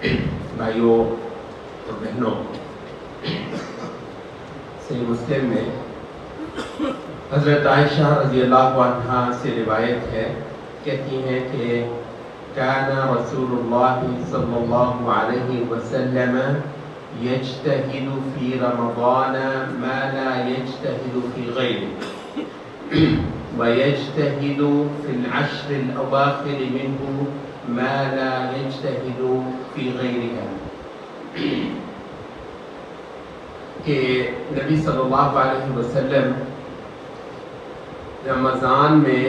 بھائیوں اور بہنوں، صحیح مسلم میں حضرت عائشہ رضی اللہ عنہا سے روایت ہے، کہتی ہیں کہ کان رسول اللہ صلی اللہ علیہ وسلم یجتہد فی رمضان ما لا یجتہد فی غیره ویجتہد فی العشر الاواخر منه ما لا یجتہد فی غیرها، کہ نبی صلی اللہ علیہ وسلم رمضان میں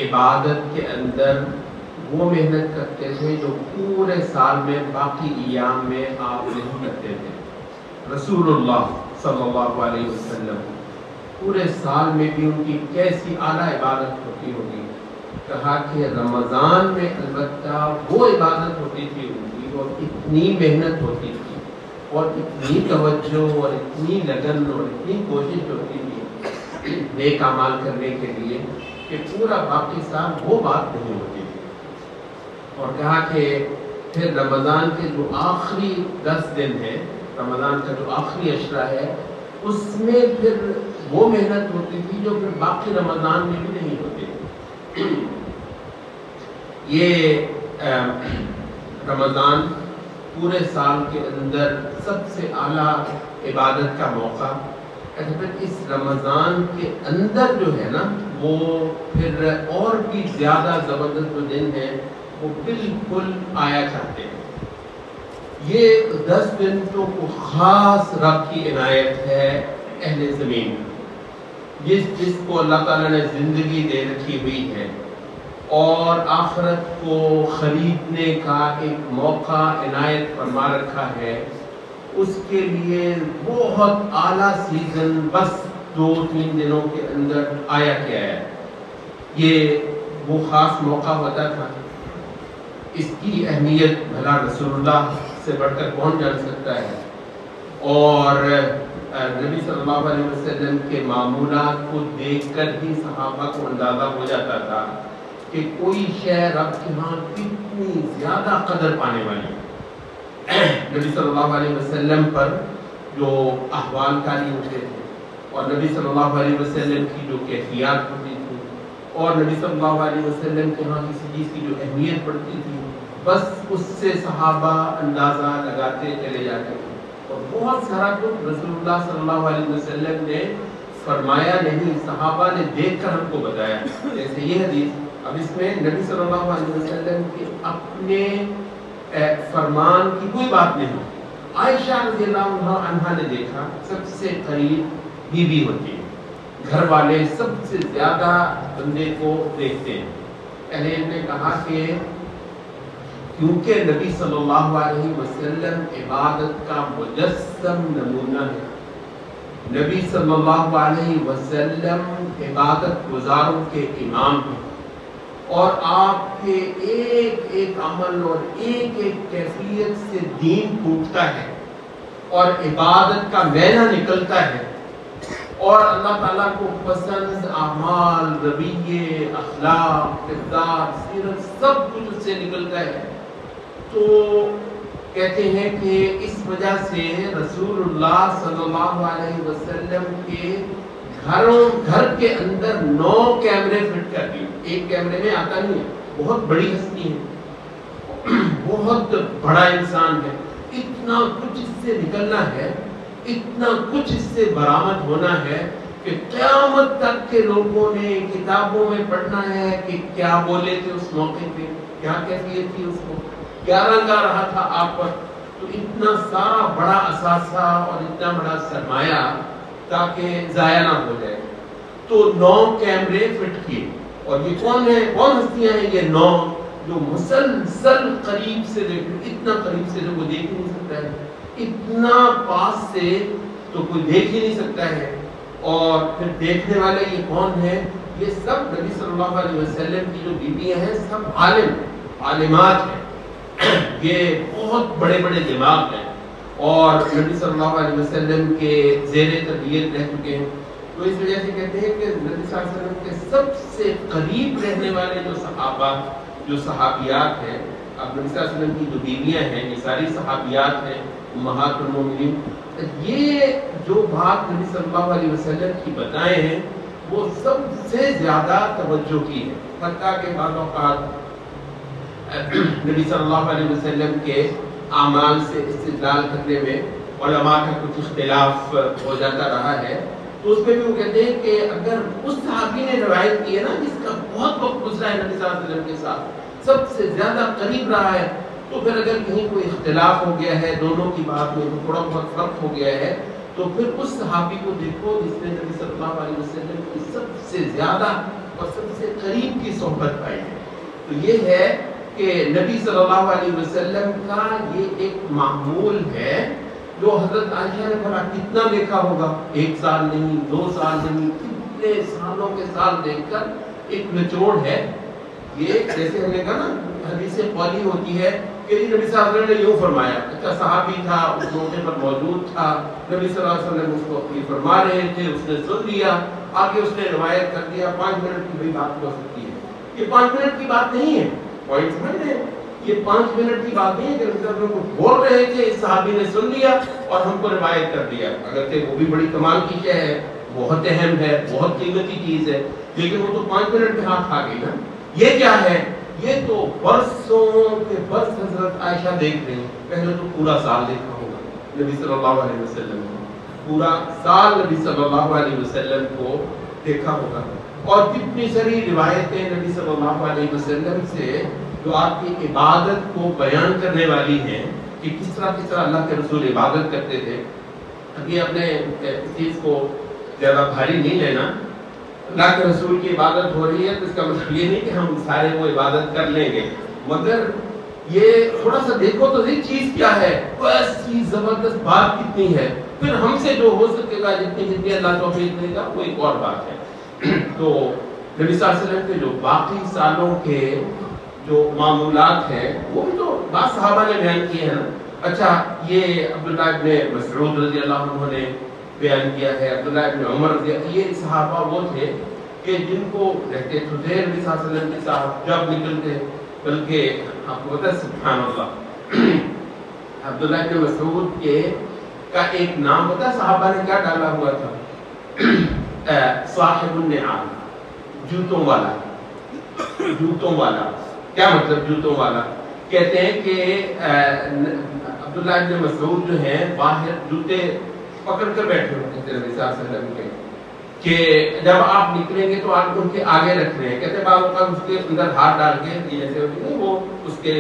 عبادت کے اندر وہ محنت کرتے تھے جو پورے سال میں باقی ایام میں آپ نہیں کرتے تھے۔ رسول اللہ صلی اللہ علیہ وسلم پورے سال میں بھی ان کی کیسی اعلیٰ عبادت ہوتی ہوگی، کہا کہ رمضان میں البتہ وہ عبادت ہوتی تھی ان کی، اور اتنی محنت ہوتی تھی اور اتنی توجہ اور اتنی لگن اور اتنی کوشش ہوتی تھی نیک اعمال کرنے کے لیے کہ پورا باقی سال وہ بات نہیں ہوتی تھی۔ اور کہا کہ پھر رمضان کے جو آخری 10 دن ہیں، رمضان کا جو آخری عشرہ ہے، اس میں پھر وہ محنت ہوتی تھی جو پھر باقی رمضان میں بھی نہیں ہوتی تھی۔ یہ رمضان پورے سال کے اندر سب سے اعلیٰ عبادت کا موقع، پھر اس رمضان کے اندر جو ہے نا وہ پھر اور بھی زیادہ زبردست جو دن ہیں وہ بالکل آیا کرتے ہیں۔ یہ 10 دن تو خاص رب کی عنایت ہے اہل زمین، جس کو اللہ تعالیٰ نے زندگی دے رکھی ہوئی ہے اور آخرت کو خریدنے کا ایک موقع عنایت فرما رکھا ہے، اس کے لیے بہت اعلیٰ سیزن بس 2-3 دنوں کے اندر آیا کیا ہے۔ یہ وہ خاص موقع ہوتا تھا، اس کی اہمیت بھلا رسول اللہ سے بڑھ کر کون جان سکتا ہے۔ اور نبی صلی اللہ علیہ وسلم کے معمولات کو دیکھ کر ہی صحابہ کو اندازہ ہو جاتا تھا کہ کوئی شے رب کے ہاں کتنی زیادہ قدر پانے والی ہے۔ نبی صلی اللہ علیہ وسلم پر جو احوال کاری ہوتے تھے اور نبی صلی اللہ علیہ وسلم کی جو کیفیات ہوتی تھی اور نبی صلی اللہ علیہ وسلم کے ہاں کسی چیز کی جو اہمیت پڑتی تھی، بس اس سے صحابہ اندازہ لگاتے چلے جاتے تھے۔ اور بہت سارا کچھ رسول اللہ صلی اللہ علیہ وسلم نے فرمایا نہیں، صحابہ نے دیکھ کر ہم کو بتایا۔ جیسے یہ حدیث، اب اس میں نبی صلی اللہ علیہ وسلم کے اپنے فرمان کی کوئی بات نہیں، عائشہ رضی اللہ عنہا نے دیکھا، سب سے قریب بیوی ہوتی ہے، گھر والے سب سے زیادہ بندے کو دیکھتے ہیں۔ اہل علم نے کہا کہ کیونکہ نبی صلی اللہ علیہ وسلم عبادت کا مجسم نمونہ ہے، نبی صلی اللہ علیہ وسلم عبادت گزاروں کے امام ہیں، اور آپ کے ایک ایک عمل اور ایک ایک کیفیت سے دین پھوٹتا ہے اور عبادت کا معنی نکلتا ہے، اور اللہ تعالیٰ کو پسند اعمال، رویے، اخلاق، کردار، سیرت سب کچھ اس سے نکلتا ہے۔ تو کہتے ہیں کہ اس وجہ سے رسول اللہ صلی اللہ علیہ وسلم کے گھر کے اندر 9 کیمرے فٹ کر دیے۔ ایک کیمرے میں آتا نہیں ہے، بہت بڑی ہستی ہے، بہت بڑا انسان ہے، اتنا کچھ اس سے نکلنا ہے، اتنا کچھ اس سے برآمد ہونا ہے کہ قیامت تک کے لوگوں نے کتابوں میں پڑھنا ہے کہ کیا بولے تھے اس موقع پہ، کیا کیفیت تھی، اس کو کیا رنگ آ رہا تھا آپ پر۔ تو اتنا سارا بڑا اثاثہ اور اتنا بڑا سرمایہ تاکہ ضائع نہ ہو جائے، تو 9 کیمرے فٹ کیے۔ اور یہ کون ہستیاں ہیں؟ یہ 9 جو مسلسل قریب سے دیکھو، اتنا قریب سے جو کوئی دیکھ ہی نہیں سکتا ہے، اتنا پاس سے تو کوئی دیکھ ہی نہیں سکتا ہے۔ اور پھر دیکھنے والے یہ کون ہیں؟ یہ سب نبی صلی اللہ علیہ وسلم کی جو بیویاں ہیں سب عالمات ہیں، یہ بہت بڑے بڑے دماغ ہیں اور نبی صلی اللہ علیہ وسلم کے زیر تربیت رہ چکے ہیں۔ تو اس وجہ سے کہتے ہیں کہ نبی صلی اللہ علیہ وسلم کے سب سے قریب رہنے والے جو صحابہ، جو صحابیات ہیں، اب نبی صلی اللہ علیہ وسلم کی جو بیویاں ہیں یہ ساری صحابیات ہیں امہات المومنین، یہ جو بات نبی صلی اللہ علیہ وسلم کی بتائے ہیں وہ سب سے زیادہ توجہ کی ہے، حتیٰ کہ بعض اوقات نبی صلی اللہ علیہ وسلم کے اعمال سے استدلال کرنے میں علماء کا کچھ اختلاف ہو جاتا رہا ہے، تو اس میں بھی وہ کہتے ہیں کہ اگر اس صحابی نے روایت کی ہے نا جس کا بہت وقت گزرا ہے نبی صلی اللہ علیہ وسلم کے ساتھ، سب سے زیادہ قریب رہا ہے، تو پھر اگر کہیں کوئی اختلاف ہو گیا ہے دونوں کی بات میں، تو تھوڑا بہت فرق ہو گیا ہے، تو پھر اس صحابی کو دیکھو جس نے نبی صلی اللہ علیہ وسلم کی سب سے زیادہ اور سب سے قریب کی صحبت پائی ہے۔ تو یہ ہے کہ نبی صلی اللہ علیہ وسلم کا یہ ایک معمول ہے جو حضرت عائشہ نے بڑا کتنا دیکھا ہوگا، 1 سال نہیں، 2 سال نہیں، کتنے سالوں کے سال دیکھ کر ایک نچوڑ ہے۔ یہ جیسے ہم نے کہا نا حدیث قولی ہوتی ہے کہ نبی صلی اللہ علیہ وسلم نے یوں فرمایا، اچھا صحابی تھا اس موقع پر موجود تھا، نبی صلی اللہ علیہ وسلم اس کو یہ فرما رہے تھے، اس نے سن لیا، آگے اس نے روایت کر دیا، 5 منٹ کی بھی بات ہو سکتی ہے۔ یہ 5 منٹ کی بات نہیں ہے، پوائنٹ سمجھ رہے ہیں؟ یہ 5 منٹ کی بات نہیں ہے کہ نبی صلی اللہ علیہ وسلم کو بول رہے تھے، اس صحابی نے سن لیا اور ہم کو روایت کر دیا، اگرچہ وہ بھی بڑی کمال کی شے ہے، بہت اہم ہے، بہت قیمتی چیز ہے، لیکن وہ تو 5 منٹ میں ہاتھ آ گئی نا۔ یہ کیا ہے؟ یہ تو برسوں کے برس حضرت عائشہ دیکھ رہی ہیں، پہلے تو پورا سال دیکھا ہوگا نبی صلی اللہ علیہ وسلم کو، پورا سال نبی صلی اللہ علیہ وسلم کو دیکھا ہوگا، اور کتنی ساری روایتیں نبی صلی اللہ علیہ وسلم سے جو آپ کی عبادت کو بیان کرنے والی ہیں کہ کس طرح اللہ کے رسول عبادت کرتے تھے۔ اب یہ اپنے اس چیز کو زیادہ بھاری نہیں لینا، اللہ کے رسول کی عبادت ہو رہی ہے تو اس کا مطلب یہ نہیں کہ ہم سارے وہ عبادت کر لیں گے، مگر یہ تھوڑا سا دیکھو تو یہ چیز کیا ہے، ایسی زبردست بات کتنی ہے، پھر ہم سے جو ہو سکے گا جتنی اللہ توفیق دے گا وہ ایک اور بات ہے۔ تو نبی صلی اللہ علیہ وسلم کے جو باقی سالوں کے جو معمولات ہیں وہ بھی تو بعض صحابہ نے بیان کیے ہیں نا۔ اچھا یہ عبداللہ ابن مسعود رضی اللہ عنہ نے بیان کیا ہے، عبداللہ ابن عمر رضی اللہ، یہ صحابہ وہ تھے کہ جن کو رہتے تھے نبی صلی اللہ علیہ وسلم کے ساتھ جب نکلتے، بلکہ آپ کو پتہ ہے سبحان اللہ عبداللہ ابن مسعود کے کا ایک نام پتہ ہے صحابہ نے کیا ڈالا ہوا تھا؟ صاحب النعال، جوتوں والا۔ جوتوں والا کیا مطلب جوتوں والا؟ کہتے ہیں کہ عبداللہ ابن مسعود جو ہیں باہر جوتے پکڑ کر بیٹھے ہوتے تھے نبی صلی اللہ علیہ وسلم کے، کہ جب آپ نکلیں گے تو آپ ان کے آگے رکھنے ہیں، کہتے ہیں بعض اوقات اس کے اندر ہاتھ ڈال کے، جیسے وہ اس کے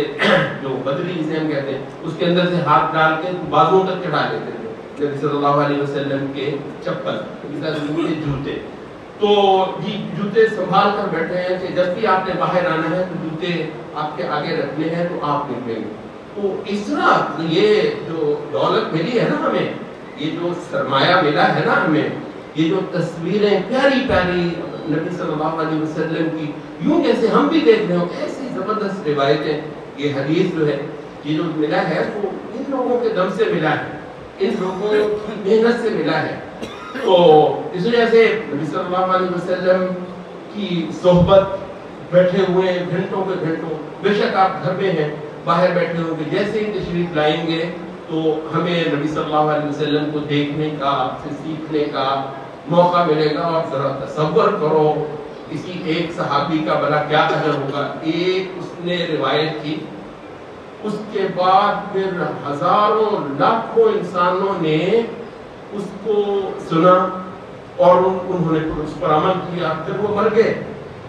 جو بدری جسے ہم کہتے ہیں اس کے اندر سے ہاتھ ڈال کے بازوں تک چڑھا دیتے تھے نبی صلی اللہ علیہ وسلم کے چپل، نبی صلی اللہ علیہ وسلم کے جوتے۔ تو جی جوتے سنبھال کر بیٹھے ہیں کہ جب بھی آپ نے باہر آنا ہے تو جوتے آپ کے آگے رکھنے ہیں تو آپ نکلیں گے۔ تو اس طرح یہ جو دولت ملی ہے نا ہمیں، یہ جو سرمایہ ملا ہے نا ہمیں، یہ جو تصویریں پیاری پیاری نبی صلی اللہ علیہ وسلم کی، یوں جیسے ہم بھی دیکھ رہے ہوں ایسی زبردست روایتیں، یہ حدیث جو ہے یہ جو ملا ہے وہ ان لوگوں کے دم سے ملا ہے، ان لوگوں کی محنت سے ملا ہے۔ تو اس وجہ سے نبی صلی اللہ علیہ وسلم کی صحبت بیٹھے ہوئے گھنٹوں کے گھنٹوں، بے شک آپ گھر میں ہیں باہر بیٹھے ہوں گے، جیسے ہی تشریف لائیں گے تو ہمیں نبی صلی اللہ علیہ وسلم کو دیکھنے کا، آپ سے سیکھنے کا موقع ملے گا۔ اور ذرا تصور کرو کسی ایک صحابی کا بھلا کیا اجر ہوگا، ایک اس نے روایت کی، اس کے بعد پھر ہزاروں لاکھوں انسانوں نے اس کو سنا اور انہوں نے اس پر عمل کیا، پھر وہ مر گئے،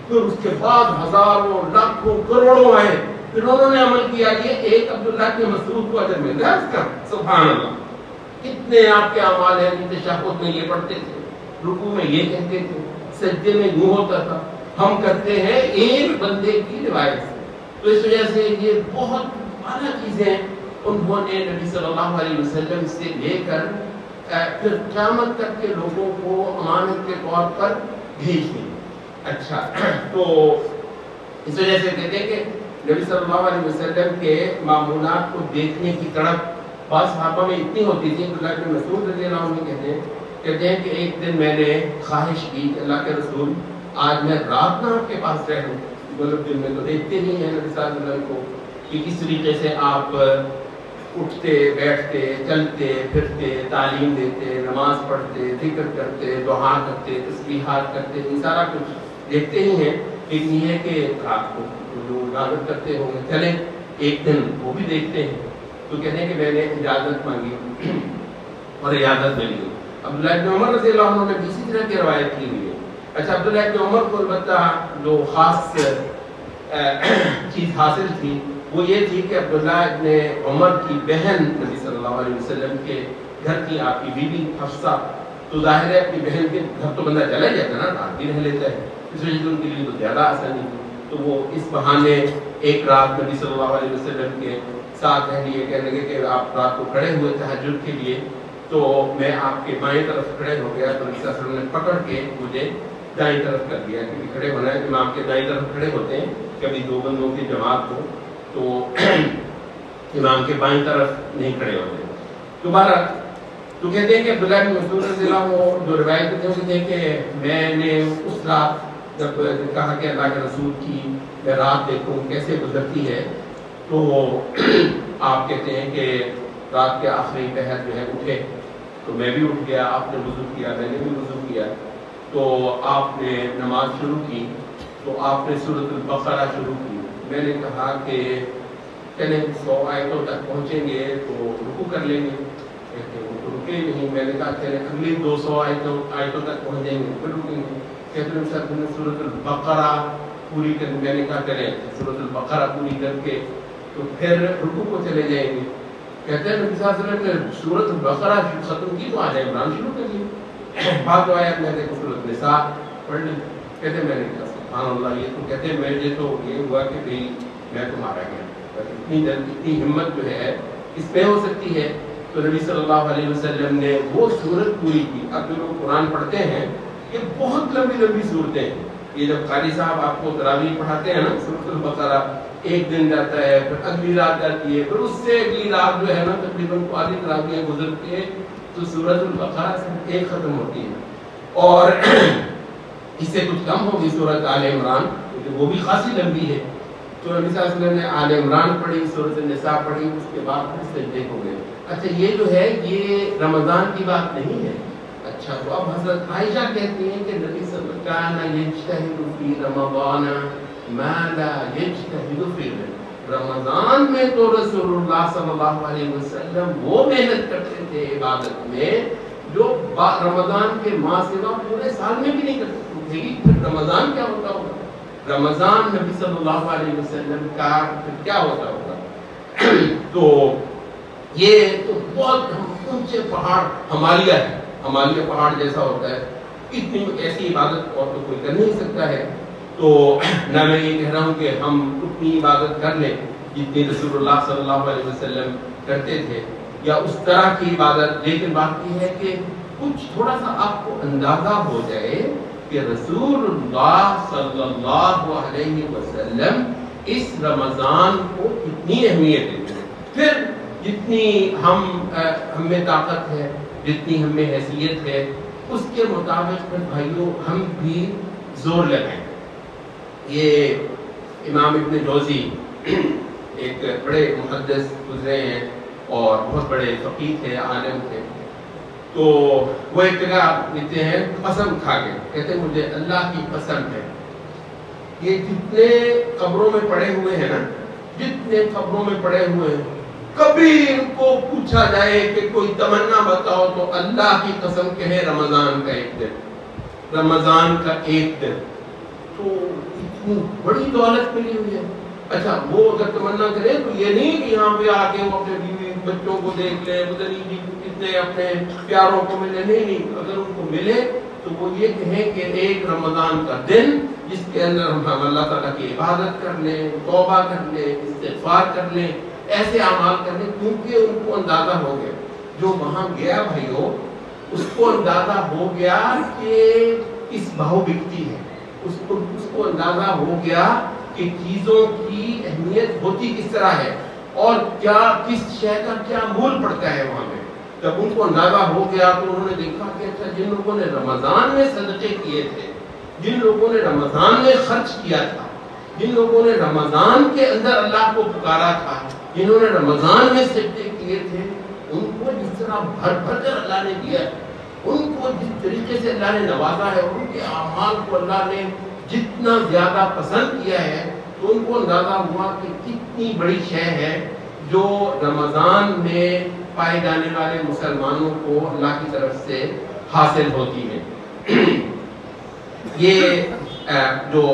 پھر اس کے بعد ہزاروں لاکھوں کروڑوں آئے، پھر انہوں نے عمل کیا، یہ ایک عبداللہ کے مسعود کو اجر مل رہا ہے اس کا۔ سبحان اللہ، کتنے آپ کے اعمال ہیں، تشہد میں یہ پڑھتے تھے، رکوع میں یہ کہتے تھے، سجدے میں یوں ہوتا تھا، ہم کرتے ہیں ایک بندے کی روایت سے۔ تو اس وجہ سے یہ بہت اعلیٰ چیزیں انہوں نے نبی صلی اللہ علیہ وسلم سے لے کر پھر قیامت تک کے لوگوں کو امانت کے طور پر بھیج دی۔ اچھا، تو اس وجہ سے کہتے ہیں کہ نبی صلی اللہ علیہ وسلم کے معمولات کو دیکھنے کی تڑپ بعض صحابہ میں اتنی ہوتی تھی۔ عبداللہ بن مسعود رضی اللہ عنہ کہتے ہیں کہ ایک دن میں نے خواہش کی کہ اللہ کے رسول آج میں رات نہ آپ کے پاس رہوں، مطلب دن میں تو دیکھتے نہیں ہیں نبی صلی اللہ علیہ وسلم کو، کہ کس طریقے سے آپ اٹھتے بیٹھتے چلتے پھرتے تعلیم دیتے نماز پڑھتے ذکر کرتے دعا کرتے تسبیحات کرتے یہ سارا کچھ دیکھتے ہی ہیں. لیکن یہ ہے کہ رات کو جو عبادت کرتے ہوں گے چلیں ایک دن وہ بھی دیکھتے ہیں تو کہتے ہیں کہ میں نے اجازت مانگی اور اجازت ملی. عبداللہ ابن عمر رضی اللہ عنہ نے بھی اسی طرح کی روایت کی ہوئی ہے. اچھا عبداللہ ابن عمر کو البتہ جو خاص چیز حاصل تھی وہ یہ تھی کہ عبداللہ ابن عمر کی بہن نبی صلی اللہ علیہ وسلم کے گھر کی آپ کی بیوی حفصہ تو ظاہر ہے اپنی بہن کے گھر تو بندہ چلا جاتا ہے نا رات بھی رہ لیتا ہے اس وجہ سے ان کے لیے تو زیادہ آسانی تھی. تو وہ اس بہانے ایک رات نبی صلی اللہ علیہ وسلم کے ساتھ رہ لیے کہنے لگے کہ آپ رات کو کھڑے ہوئے تہجد کے لیے تو میں آپ کے بائیں طرف کھڑے ہو گیا تو نبی صلی اللہ علیہ وسلم نے پکڑ کے مجھے دائیں طرف کر دیا کیونکہ کھڑے ہونا ہے امام کے دائیں طرف کھڑے ہوتے ہیں کبھی دو بندوں کی جماعت ہو تو امام کے بائیں طرف نہیں کھڑے ہوتے. دوبارہ تو کہتے ہیں کہ عبداللہ بن مسعود رضی اللہ عنہ جو روایت کرتے ہیں کہتے ہیں کہ میں نے اس رات جب کہا کہ اللہ کے رسول کی میں رات دیکھوں کیسے گزرتی ہے تو آپ کہتے ہیں کہ رات کے آخری پہر جو ہے اٹھے تو میں بھی اٹھ گیا آپ نے وضو کیا میں نے بھی وضو کیا تو آپ نے نماز شروع کی تو آپ نے سورۃ البقرہ شروع کی. میں نے کہا کہ چلیں 100 آیتوں تک پہنچیں گے تو رکوع کر لیں گے کہتے ہیں وہ رکے نہیں. میں نے کہا چلیں اگلی 200 آیتوں تک پہنچ جائیں گے پھر رکیں گے. کہتے ہیں سر نے سورۃ البقرہ پوری کر میں نے کہا چلیں سورۃ البقرہ پوری کر کے تو پھر رکوع کو چلے جائیں گے. کہتے ہیں نبی صلی اللہ علیہ وسلم نے سورۃ البقرہ ختم کی تو آل عمران شروع کر لی. بعد آیات میں نے سورۃ النساء پڑھ لی. کہتے ہیں میں نے کہا سبحان اللہ یہ تو کہتے ہیں مجھے تو یہ ہوا کہ بھئی میں تو مارا گیا. اتنی ہمت جو ہے اس میں ہو سکتی ہے تو نبی صلی اللہ علیہ وسلم نے وہ سورت پوری کی. اب جو لوگ قرآن پڑھتے ہیں یہ بہت لمبی لمبی صورتیں ہیں. یہ جب قاری صاحب آپ کو تراویح پڑھاتے ہیں نا سورۃ البقرہ ایک دن جاتا ہے پھر اگلی رات جاتی ہے پھر اس سے اگلی رات جو ہے نا تقریباً آدھی تراویح گزرتی ہے تو سورۃ البقرہ صرف ایک ختم ہوتی ہے اور اس سے کچھ کم ہوگی سورۃ آل عمران کیونکہ وہ بھی خاصی لمبی ہے. تو نبی صلی اللہ علیہ وسلم نے آل عمران پڑھی سورۃ النساء پڑھی اس کے بعد پھر سجدے ہو گئے. اچھا یہ جو ہے یہ رمضان کی بات نہیں ہے. اچھا تو اب حضرت عائشہ کہتی ہیں کہ نبی صلی اللہ علیہ وسلم کان یجتہد فی رمضان ما لا یجتہد فی رمضان میں تو رسول اللہ صلی اللہ علیہ وسلم وہ محنت کرتے تھے عبادت میں جو رمضان کے ماہ سوا پورے سال میں بھی نہیں کرتے. پھر رمضان کیا ہوتا ہوگا؟ رمضان نبی صلی اللہ علیہ وسلم کا پھر کیا ہوتا ہوگا؟ تو یہ تو بہت اونچے پہاڑ ہمالیہ ہے. ہمالیہ پہاڑ جیسا ہوتا ہے. اتنی ایسی عبادت اور تو کوئی کر نہیں سکتا ہے. تو نہ میں یہ کہہ رہا ہوں کہ ہم اتنی عبادت کر لیں جتنی رسول اللہ صلی اللہ علیہ وسلم کرتے تھے یا اس طرح کی عبادت. لیکن بات یہ ہے کہ کچھ تھوڑا سا آپ کو اندازہ ہو جائے کہ رسول اللہ صلی اللہ علیہ وسلم اس رمضان کو کتنی اہمیت دیتے ہیں. پھر جتنی ہم میں طاقت ہے جتنی ہم میں حیثیت ہے اس کے مطابق پھر بھائیوں ہم بھی زور لگائیں. یہ امام ابن جوزی ایک بڑے محدث گزرے ہیں اور بہت بڑے فقیہ تھے عالم تھے. تو وہ ایک جگہ کہتے ہیں قسم کھا کے کہتے ہیں مجھے اللہ کی قسم ہے یہ جتنے قبروں میں پڑے ہوئے ہیں نا جتنے قبروں میں پڑے ہوئے ہیں کبھی ان کو پوچھا جائے کہ کوئی تمنا بتاؤ تو اللہ کی قسم کہے رمضان کا ایک دن رمضان کا ایک دن. تو اتنی بڑی دولت ملی ہوئی ہے. اچھا وہ اگر تمنا کرے تو یہ نہیں کہ یہاں پہ آ کے وہ اپنے بیوی بچوں کو دیکھ لیں کتنے اپنے پیاروں کو ملے. نہیں اگر ان کو ملے تو وہ یہ کہیں کہ ایک رمضان کا دن جس کے اندر ہم اللہ تعالیٰ کی عبادت کر لیں توبہ کر لیں استغفار کر لیں ایسے اعمال کر لیں. کیونکہ ان کو اندازہ ہو گیا جو وہاں گیا بھائیو اس کو اندازہ ہو گیا کہ اس بہو بکتی ہے. اس کو اندازہ ہو گیا کہ چیزوں کی اہمیت ہوتی کس طرح ہے اور کیا کس شے کا کیا مول پڑتا ہے وہاں پہ. جب ان کو اندازہ ہو گیا تو انہوں نے دیکھا کہ اچھا جن لوگوں نے رمضان میں صدقے کیے تھے جن لوگوں نے رمضان میں خرچ کیا تھا جن لوگوں نے رمضان کے اندر اللہ کو پکارا تھا، جنہوں نے رمضان میں سجدے کیے تھے، ان کو جس طرح بھر بھر کر اللہ نے دیا ہے، ان کو جس طریقے سے اللہ نے نوازا ہے، ان کے اعمال کو اللہ نے جتنا زیادہ پسند کیا ہے، تو ان کو اندازہ ہوا کہ کتنی بڑی شے ہے جو رمضان میں پائے جانے والے مسلمانوں کو اللہ کی طرف سے حاصل ہوتی ہے۔ یہ جو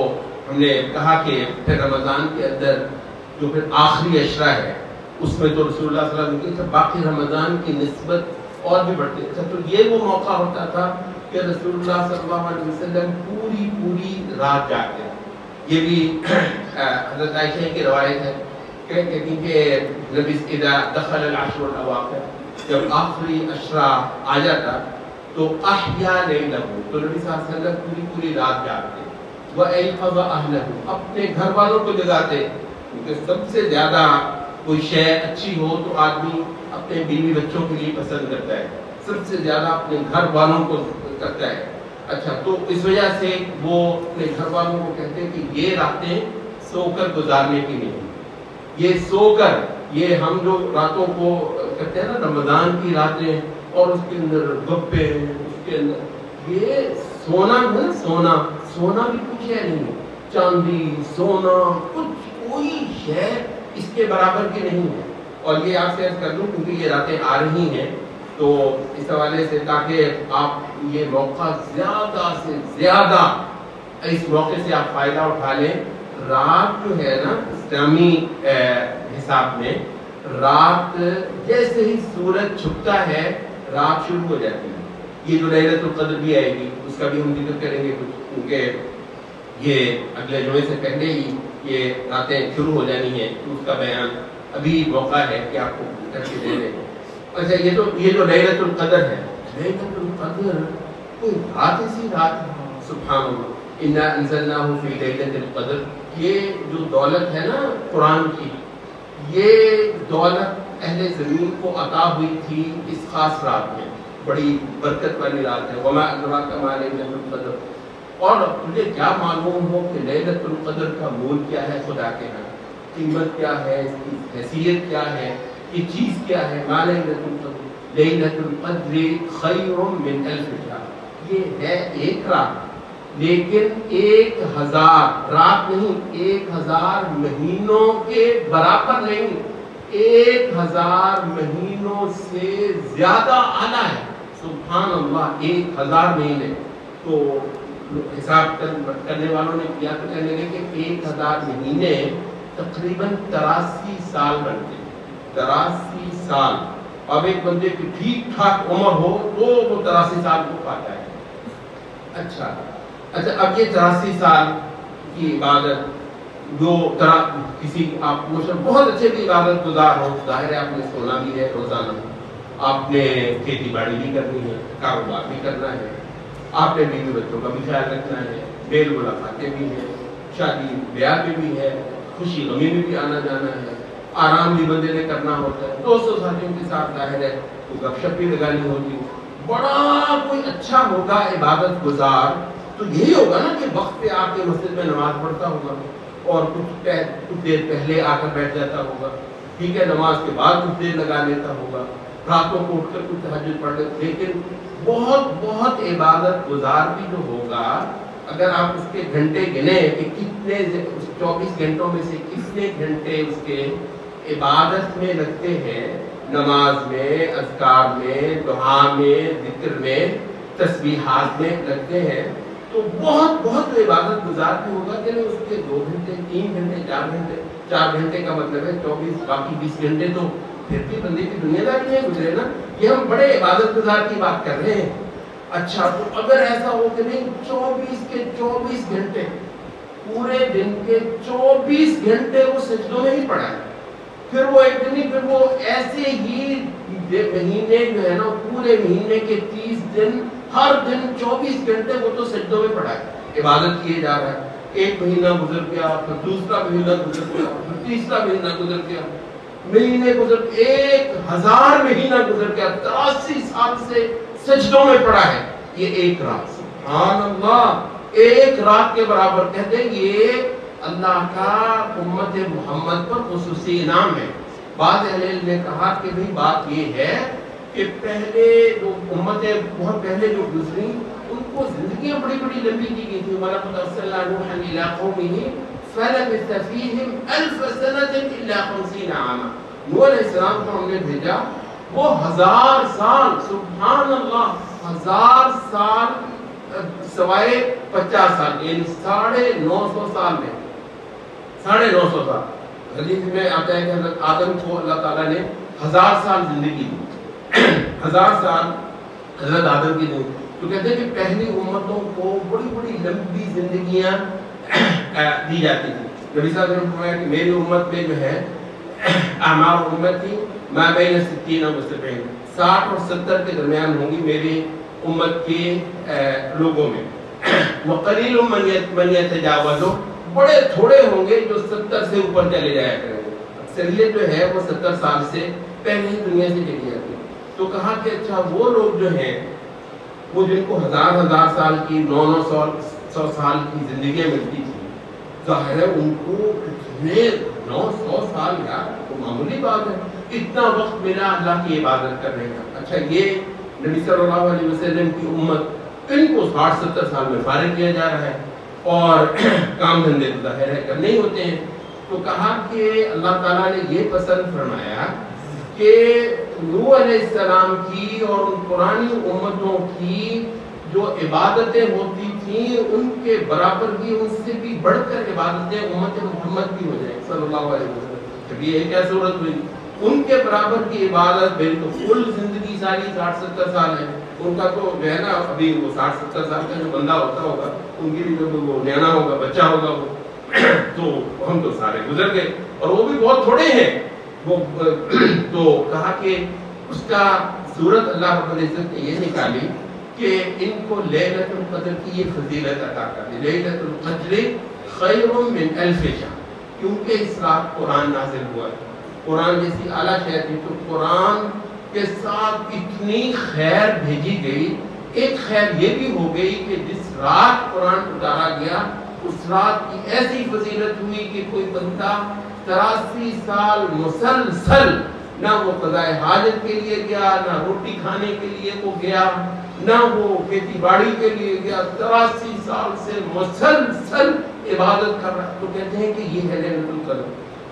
ہم نے کہا کہ پھر رمضان کے اندر جو پھر آخری عشرہ ہے، اس میں تو رسول اللہ صلی اللہ علیہ وسلم کی باقی رمضان کی نسبت اور بھی بڑھتی ہے۔ تو یہ وہ موقع ہوتا تھا کہ رسول اللہ صلی اللہ علیہ وسلم پوری رات جاگتے ہیں۔ یہ بھی حضرت عائشہ کی روایت ہے کہ نبی اذا دخل العشر الاواخر، جب آخری عشرہ آ جاتا تو احیا لیلہ، تو نبی صلی اللہ علیہ وسلم پوری رات جاگتے، وَأَيْقَظَ أَهْلَهُ، اپنے گھر والوں کو جگاتے، کیونکہ سب سے زیادہ کوئی شے اچھی ہو تو آدمی اپنے بیوی بچوں کے لیے پسند کرتا ہے، سب سے زیادہ اپنے گھر والوں کو کرتا ہے۔ اچھا، تو اس وجہ سے وہ اپنے گھر والوں کو کہتے ہیں کہ یہ راتیں سو کر گزارنے کی نہیں، یہ سو کر، یہ ہم جو راتوں کو کرتے ہیں نا رمضان کی راتیں، اور اس کے اندر گپے، اس کے اندر یہ سونا ہے، سونا بھی کچھ ہے نہیں، چاندی سونا کچھ کوئی شے اس کے برابر کی نہیں ہے۔ اور یہ آپ سے عرض کر دوں کیونکہ یہ راتیں آ رہی ہیں، تو اس حوالے سے تاکہ آپ یہ موقع زیادہ سے زیادہ اس موقع سے آپ فائدہ اٹھا لیں۔ رات جو ہے نا اسلامی حساب میں، رات جیسے ہی سورج چھپتا ہے رات شروع ہو جاتی ہے۔ یہ جو لیلۃ القدر بھی آئے گی اس کا بھی ہم ذکر کریں گے کچھ، کیونکہ یہ اگلے جمعے سے پہلے ہی یہ راتیں شروع ہو جانی ہیں، تو اس کا بیان ابھی موقع ہے کہ آپ کو کر کے دے دیں۔ اچھا، یہ جو لیلۃ القدر ہے، لیلۃ القدر کوئی رات ایسی رات ہے، سبحان اللہ، انا انزلناہ فی لیلۃ القدر، یہ جو دولت ہے نا قرآن کی، یہ دولت اہل زمین کو عطا ہوئی تھی اس خاص رات میں، بڑی برکت والی رات ہے۔ وما ادراک ما لیلۃ القدر، اور تجھے کیا معلوم ہو کہ لیلۃ القدر کا مول کیا ہے خدا کے ہاں، قیمت کیا ہے، اس کی حیثیت کیا ہے، یہ چیز کیا ہے۔ ما لیلۃ القدر، لیلۃ القدر خیر من الف شہر، یہ ہے ایک رات لیکن 1000 رات نہیں، 1000 مہینوں کے برابر نہیں، 1000 مہینوں سے زیادہ اعلیٰ ہے، سبحان اللہ۔ 1000 مہینے، تو حساب کرنے والوں نے کیا تو کہنے لگے کہ 1000 مہینے تقریباً 83 سال بنتے ہیں، 83 سال۔ اب ایک بندے کی ٹھیک ٹھاک عمر ہو تو وہ 83 سال کو پاتا ہے۔ اچھا، اب یہ 83 سال کی عبادت جو کسی آپ بہت اچھے بھی عبادت گزار ہو، ظاہر ہے آپ نے سونا بھی ہے روزانہ، آپ نے کھیتی باڑی بھی کرنی ہے، کاروبار بھی کرنا ہے، آپ نے بیوی بچوں کا بھی خیال رکھنا ہے، میل ملاقاتیں بھی ہیں، شادی بیاہ میں بھی ہے، خوشی غمی میں بھی آنا جانا ہے، آرام بھی بندے نے کرنا ہوتا ہے، دوستوں ساتھیوں کے ساتھ ظاہر ہے تو گپ شپ بھی لگانی ہوتی ہے۔ بڑا کوئی اچھا ہوگا عبادت گزار تو یہی ہوگا نا کہ وقت پہ آ کے مسجد میں نماز پڑھتا ہوگا اور کچھ دیر پہلے آ کر بیٹھ جاتا ہوگا، ٹھیک ہے، نماز کے بعد کچھ دیر لگا لیتا ہوگا، راتوں کو اٹھ کر کچھ تہجد پڑھ لیتا، لیکن بہت عبادت گزار بھی جو ہوگا، اگر آپ اس کے گھنٹے گنے کہ کتنے 24 گھنٹوں میں سے کتنے گھنٹے اس کے عبادت میں لگتے ہیں، نماز میں، اذکار میں، دعا میں، ذکر میں، تسبیحات میں لگتے ہیں، تو بہت عبادت گزار بھی ہوگا کہ اس کے 2 گھنٹے 3 گھنٹے 4 گھنٹے 4 گھنٹے کا مطلب ہے 24، باقی 20 گھنٹے تو پھر بھی بندے کی دنیا داری میں گزرے نا، یہ ہم بڑے عبادت گزار کی بات کر رہے ہیں۔ اچھا، تو اگر ایسا ہو کہ نہیں 24 کے 24 گھنٹے، پورے دن کے 24 گھنٹے وہ سجدوں میں ہی پڑا ہے، پھر وہ ایک دن ہی، پھر وہ ایسے ہی مہینے جو ہے نا، پورے مہینے کے 30 دن، ہر دن 24 گھنٹے وہ تو سجدوں میں پڑا ہے، عبادت کیے جا رہا ہے۔ ایک مہینہ گزر گیا، پھر دوسرا مہینہ گزر گیا، پھر تیسرا مہینہ گزر گیا، مہینے گزر 1000 مہینہ گزر گیا، 83 سال سے سجدوں میں پڑا ہے۔ یہ ایک رات، سبحان اللہ، ایک رات کے برابر کہتے ہیں یہ اللہ کا امت محمد پر خصوصی انعام ہے۔ بعض اہل علم نے کہا کہ بھئی بات یہ ہے کہ پہلے جو امتیں بہت پہلے جو گزری ان کو زندگیاں بڑی بڑی لمبی دی گئی تھی۔ وَلَقَدْ أَرْسَلْنَا نُوحًا إِلَىٰ قَوْمِهِ فَلَبِثَ فِيهِمْ أَلْفَ سَنَةٍ إِلَّا 50 عَامًا۔ نوح علیہ السلام کو ہم نے بھیجا، وہ 1000 سال، سبحان اللہ، 1000 سال سوائے 50 سال، یعنی 950 سال میں 950 سال۔ حدیث میں آتا ہے کہ حضرت آدم کو اللہ تعالیٰ نے 1000 سال زندگی دی، 1000 سال حضرت آدم کی دی۔ تو کہتے ہیں کہ پہلی امتوں کو بڑی بڑی لمبی زندگیاں دی جاتی تھی۔ نبی صلی اللہ علیہ وسلم نے فرمایا کہ میری امت میں جو ہے اعمار امتی ما بین 60 و 70، 60 اور 70 کے درمیان ہوں گی میری امت کے لوگوں میں۔ وقلیل من یتجاوز، بڑے تھوڑے ہوں گے جو 70 سے اوپر چلے جایا کریں گے۔ اکثریت جو ہے وہ 70 سال سے پہلے ہی دنیا سے چلی جاتی ہے۔ تو کہا کہ اچھا وہ لوگ جو ہیں وہ جن کو 1000 سال کی 900 سال کی زندگیاں ملتی تھی، ظاہر ہے ان کو کتنے 900 سال یار تو معمولی بات ہے، اتنا وقت ملا اللہ کی عبادت کرنے کا۔ اچھا یہ نبی صلی اللہ علیہ وسلم کی امت، ان کو 60-70 سال میں فارغ کیا جا رہا ہے اور کام دھندے ظاہر ہے کرنے ہی ہوتے ہیں۔ تو کہا کہ اللہ تعالیٰ نے یہ پسند فرمایا کہ نوح علیہ السلام کی اور ان پرانی امتوں کی جو عبادتیں ہوتی تھیں ان کے برابر بھی، ان سے بھی بڑھ کر عبادتیں امت محمد کی ہو جائیں صلی اللہ علیہ وسلم۔ جب یہ کیا صورت ہوئی، ان کے برابر کی عبادت میری تو کل زندگی ساری 60-70 سال ہے، ان کا تو جو ہے نا ابھی وہ 60-70 سال کا جو بندہ ہوتا ہوگا ان کے لیے جو وہ نیانا ہوگا، بچہ ہوگا وہ تو ہم تو سارے گزر گئے اور وہ بھی بہت تھوڑے ہیں وہ۔ تو کہا کہ اس کا صورت اللہ رب العزت نے یہ نکالی کہ ان کو لیلۃ القدر کی یہ فضیلت عطا کر دی، لیلۃ القدر خیر من 1000 شہر، کیونکہ اس رات قرآن نازل ہوا ہے، قرآن جیسی اعلیٰ شے تھی، تو قرآن کے ساتھ اتنی خیر بھیجی گئی۔ ایک خیر یہ بھی ہو گئی کہ جس رات قرآن اتارا گیا اس رات کی ایسی فضیلت ہوئی کہ کوئی بندہ 83 سال مسلسل نہ وہ قضاء حاجت کے لیے گیا، نہ روٹی کھانے کے لیے وہ گیا، نہ وہ کھیتی باڑی کے لیے گیا، 83 سال سے مسلسل عبادت کر رہا۔ تو کہتے ہیں کہ یہ ہے لیلۃ القدر۔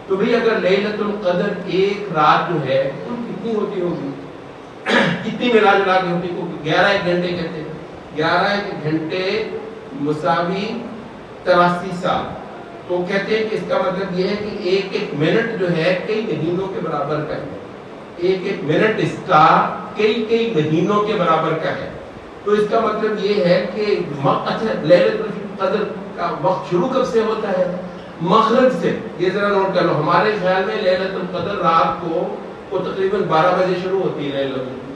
تو بھئی اگر لیلۃ القدر ایک رات جو ہے تو کتنی ہوتی ہوگی، کتنی ملا جلا کے ہوتی ہوگی؟ 11 گھنٹے کہتے ہیں، 11 گھنٹے مساوی 83 سال۔ تو کہتے ہیں کہ اس کا مطلب یہ ہے کہ ایک ایک منٹ جو ہے کئی مہینوں کے برابر کا ہے، ایک ایک منٹ اس کا کئی مہینوں کے برابر کا ہے۔ تو اس کا مطلب یہ ہے کہ اچھا لیلۃ القدر کا وقت شروع کب سے ہوتا ہے؟ مغرب سے۔ یہ ذرا نوٹ کر لو، ہمارے خیال میں لیلۃ القدر رات کو وہ تقریباً 12 بجے شروع ہوتی ہے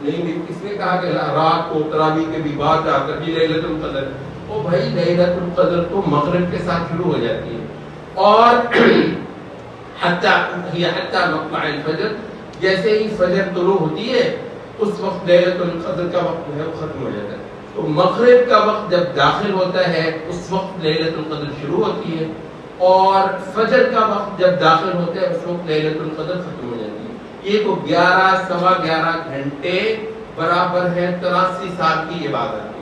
نہیں، کس نے کہا کہ رات کو تراویح کے بھی بعد جا کر بھی لیلۃ القدر؟ او بھائی لیلۃ القدر تو مغرب کے ساتھ شروع ہو جاتی ہے اور حتی مطلع الفجر، جیسے ہی فجر طلوع ہوتی ہے اس وقت لیلۃ القدر کا وقت جو ہے وہ ختم ہو جاتا ہے۔ تو مغرب کا وقت جب داخل ہوتا ہے اس وقت لیلۃ القدر شروع ہوتی ہے اور فجر کا وقت جب داخل ہوتا ہے اس وقت لیلۃ القدر ختم ہو جاتی ہے۔ یہ کو 11-11.25 گھنٹے برابر ہے 83 سال کی عبادت۔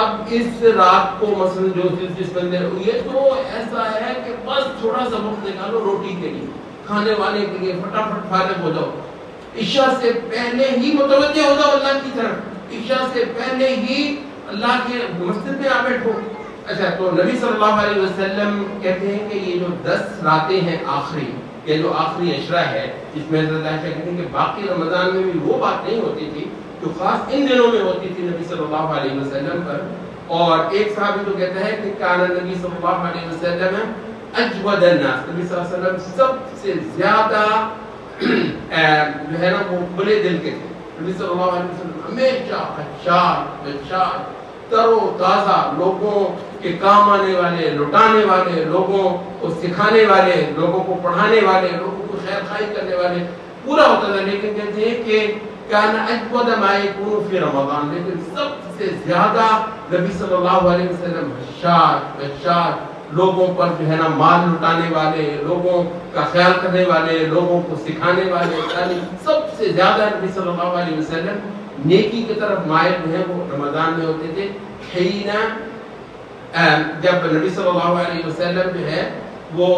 اب اس رات کو مثلا جو جس بندے، یہ تو ایسا ہے کہ بس تھوڑا سا وقت نکالو روٹی کے لیے، کھانے وانے کے لیے، فٹافٹ فارغ ہو جاؤ، عشاء سے پہلے ہی متوجہ ہو جاؤ اللہ کی طرف، عشاء سے پہلے ہی اللہ کے مسجد میں آ بیٹھو۔ اچھا تو نبی صلی اللہ علیہ وسلم کہتے ہیں کہ یہ جو 10 راتیں ہیں آخری، یہ جو آخری عشرہ ہے، جس میں حضرت عائشہ کہتے ہیں کہ باقی رمضان میں بھی وہ بات نہیں ہوتی تھی جو خاص ان دنوں میں ہوتی تھی نبی صلی اللہ علیہ وسلم پر۔ اور ایک صحابی تو کہتا ہے کہ کان نبی صلی اللہ علیہ وسلم اجود الناس، نبی صلی اللہ علیہ وسلم سب سے زیادہ جو ہے نا وہ بڑے دل کے تھے۔ نبی صلی اللہ علیہ وسلم ہمیشہ بشار تر و تازہ، لوگوں کے کام آنے والے، لٹانے والے، لوگوں کو سکھانے والے، لوگوں کو پڑھانے والے، لوگوں کو خیر خواہی کرنے والے پورا ہوتا تھا۔ لیکن کہتے ہیں کہ کان اجود ما یکون فی رمضان، لیکن سب سے زیادہ نبی صلی اللہ علیہ وسلم بشار لوگوں پر جو ہے نا مال لٹانے والے، لوگوں کا خیال کرنے والے، لوگوں کو سکھانے والے، یعنی سب سے زیادہ نبی صلی اللہ علیہ وسلم نیکی کی طرف مائل جو ہے وہ رمضان میں ہوتے تھے. جب نبی صلی اللہ علیہ وسلم جو ہے وہ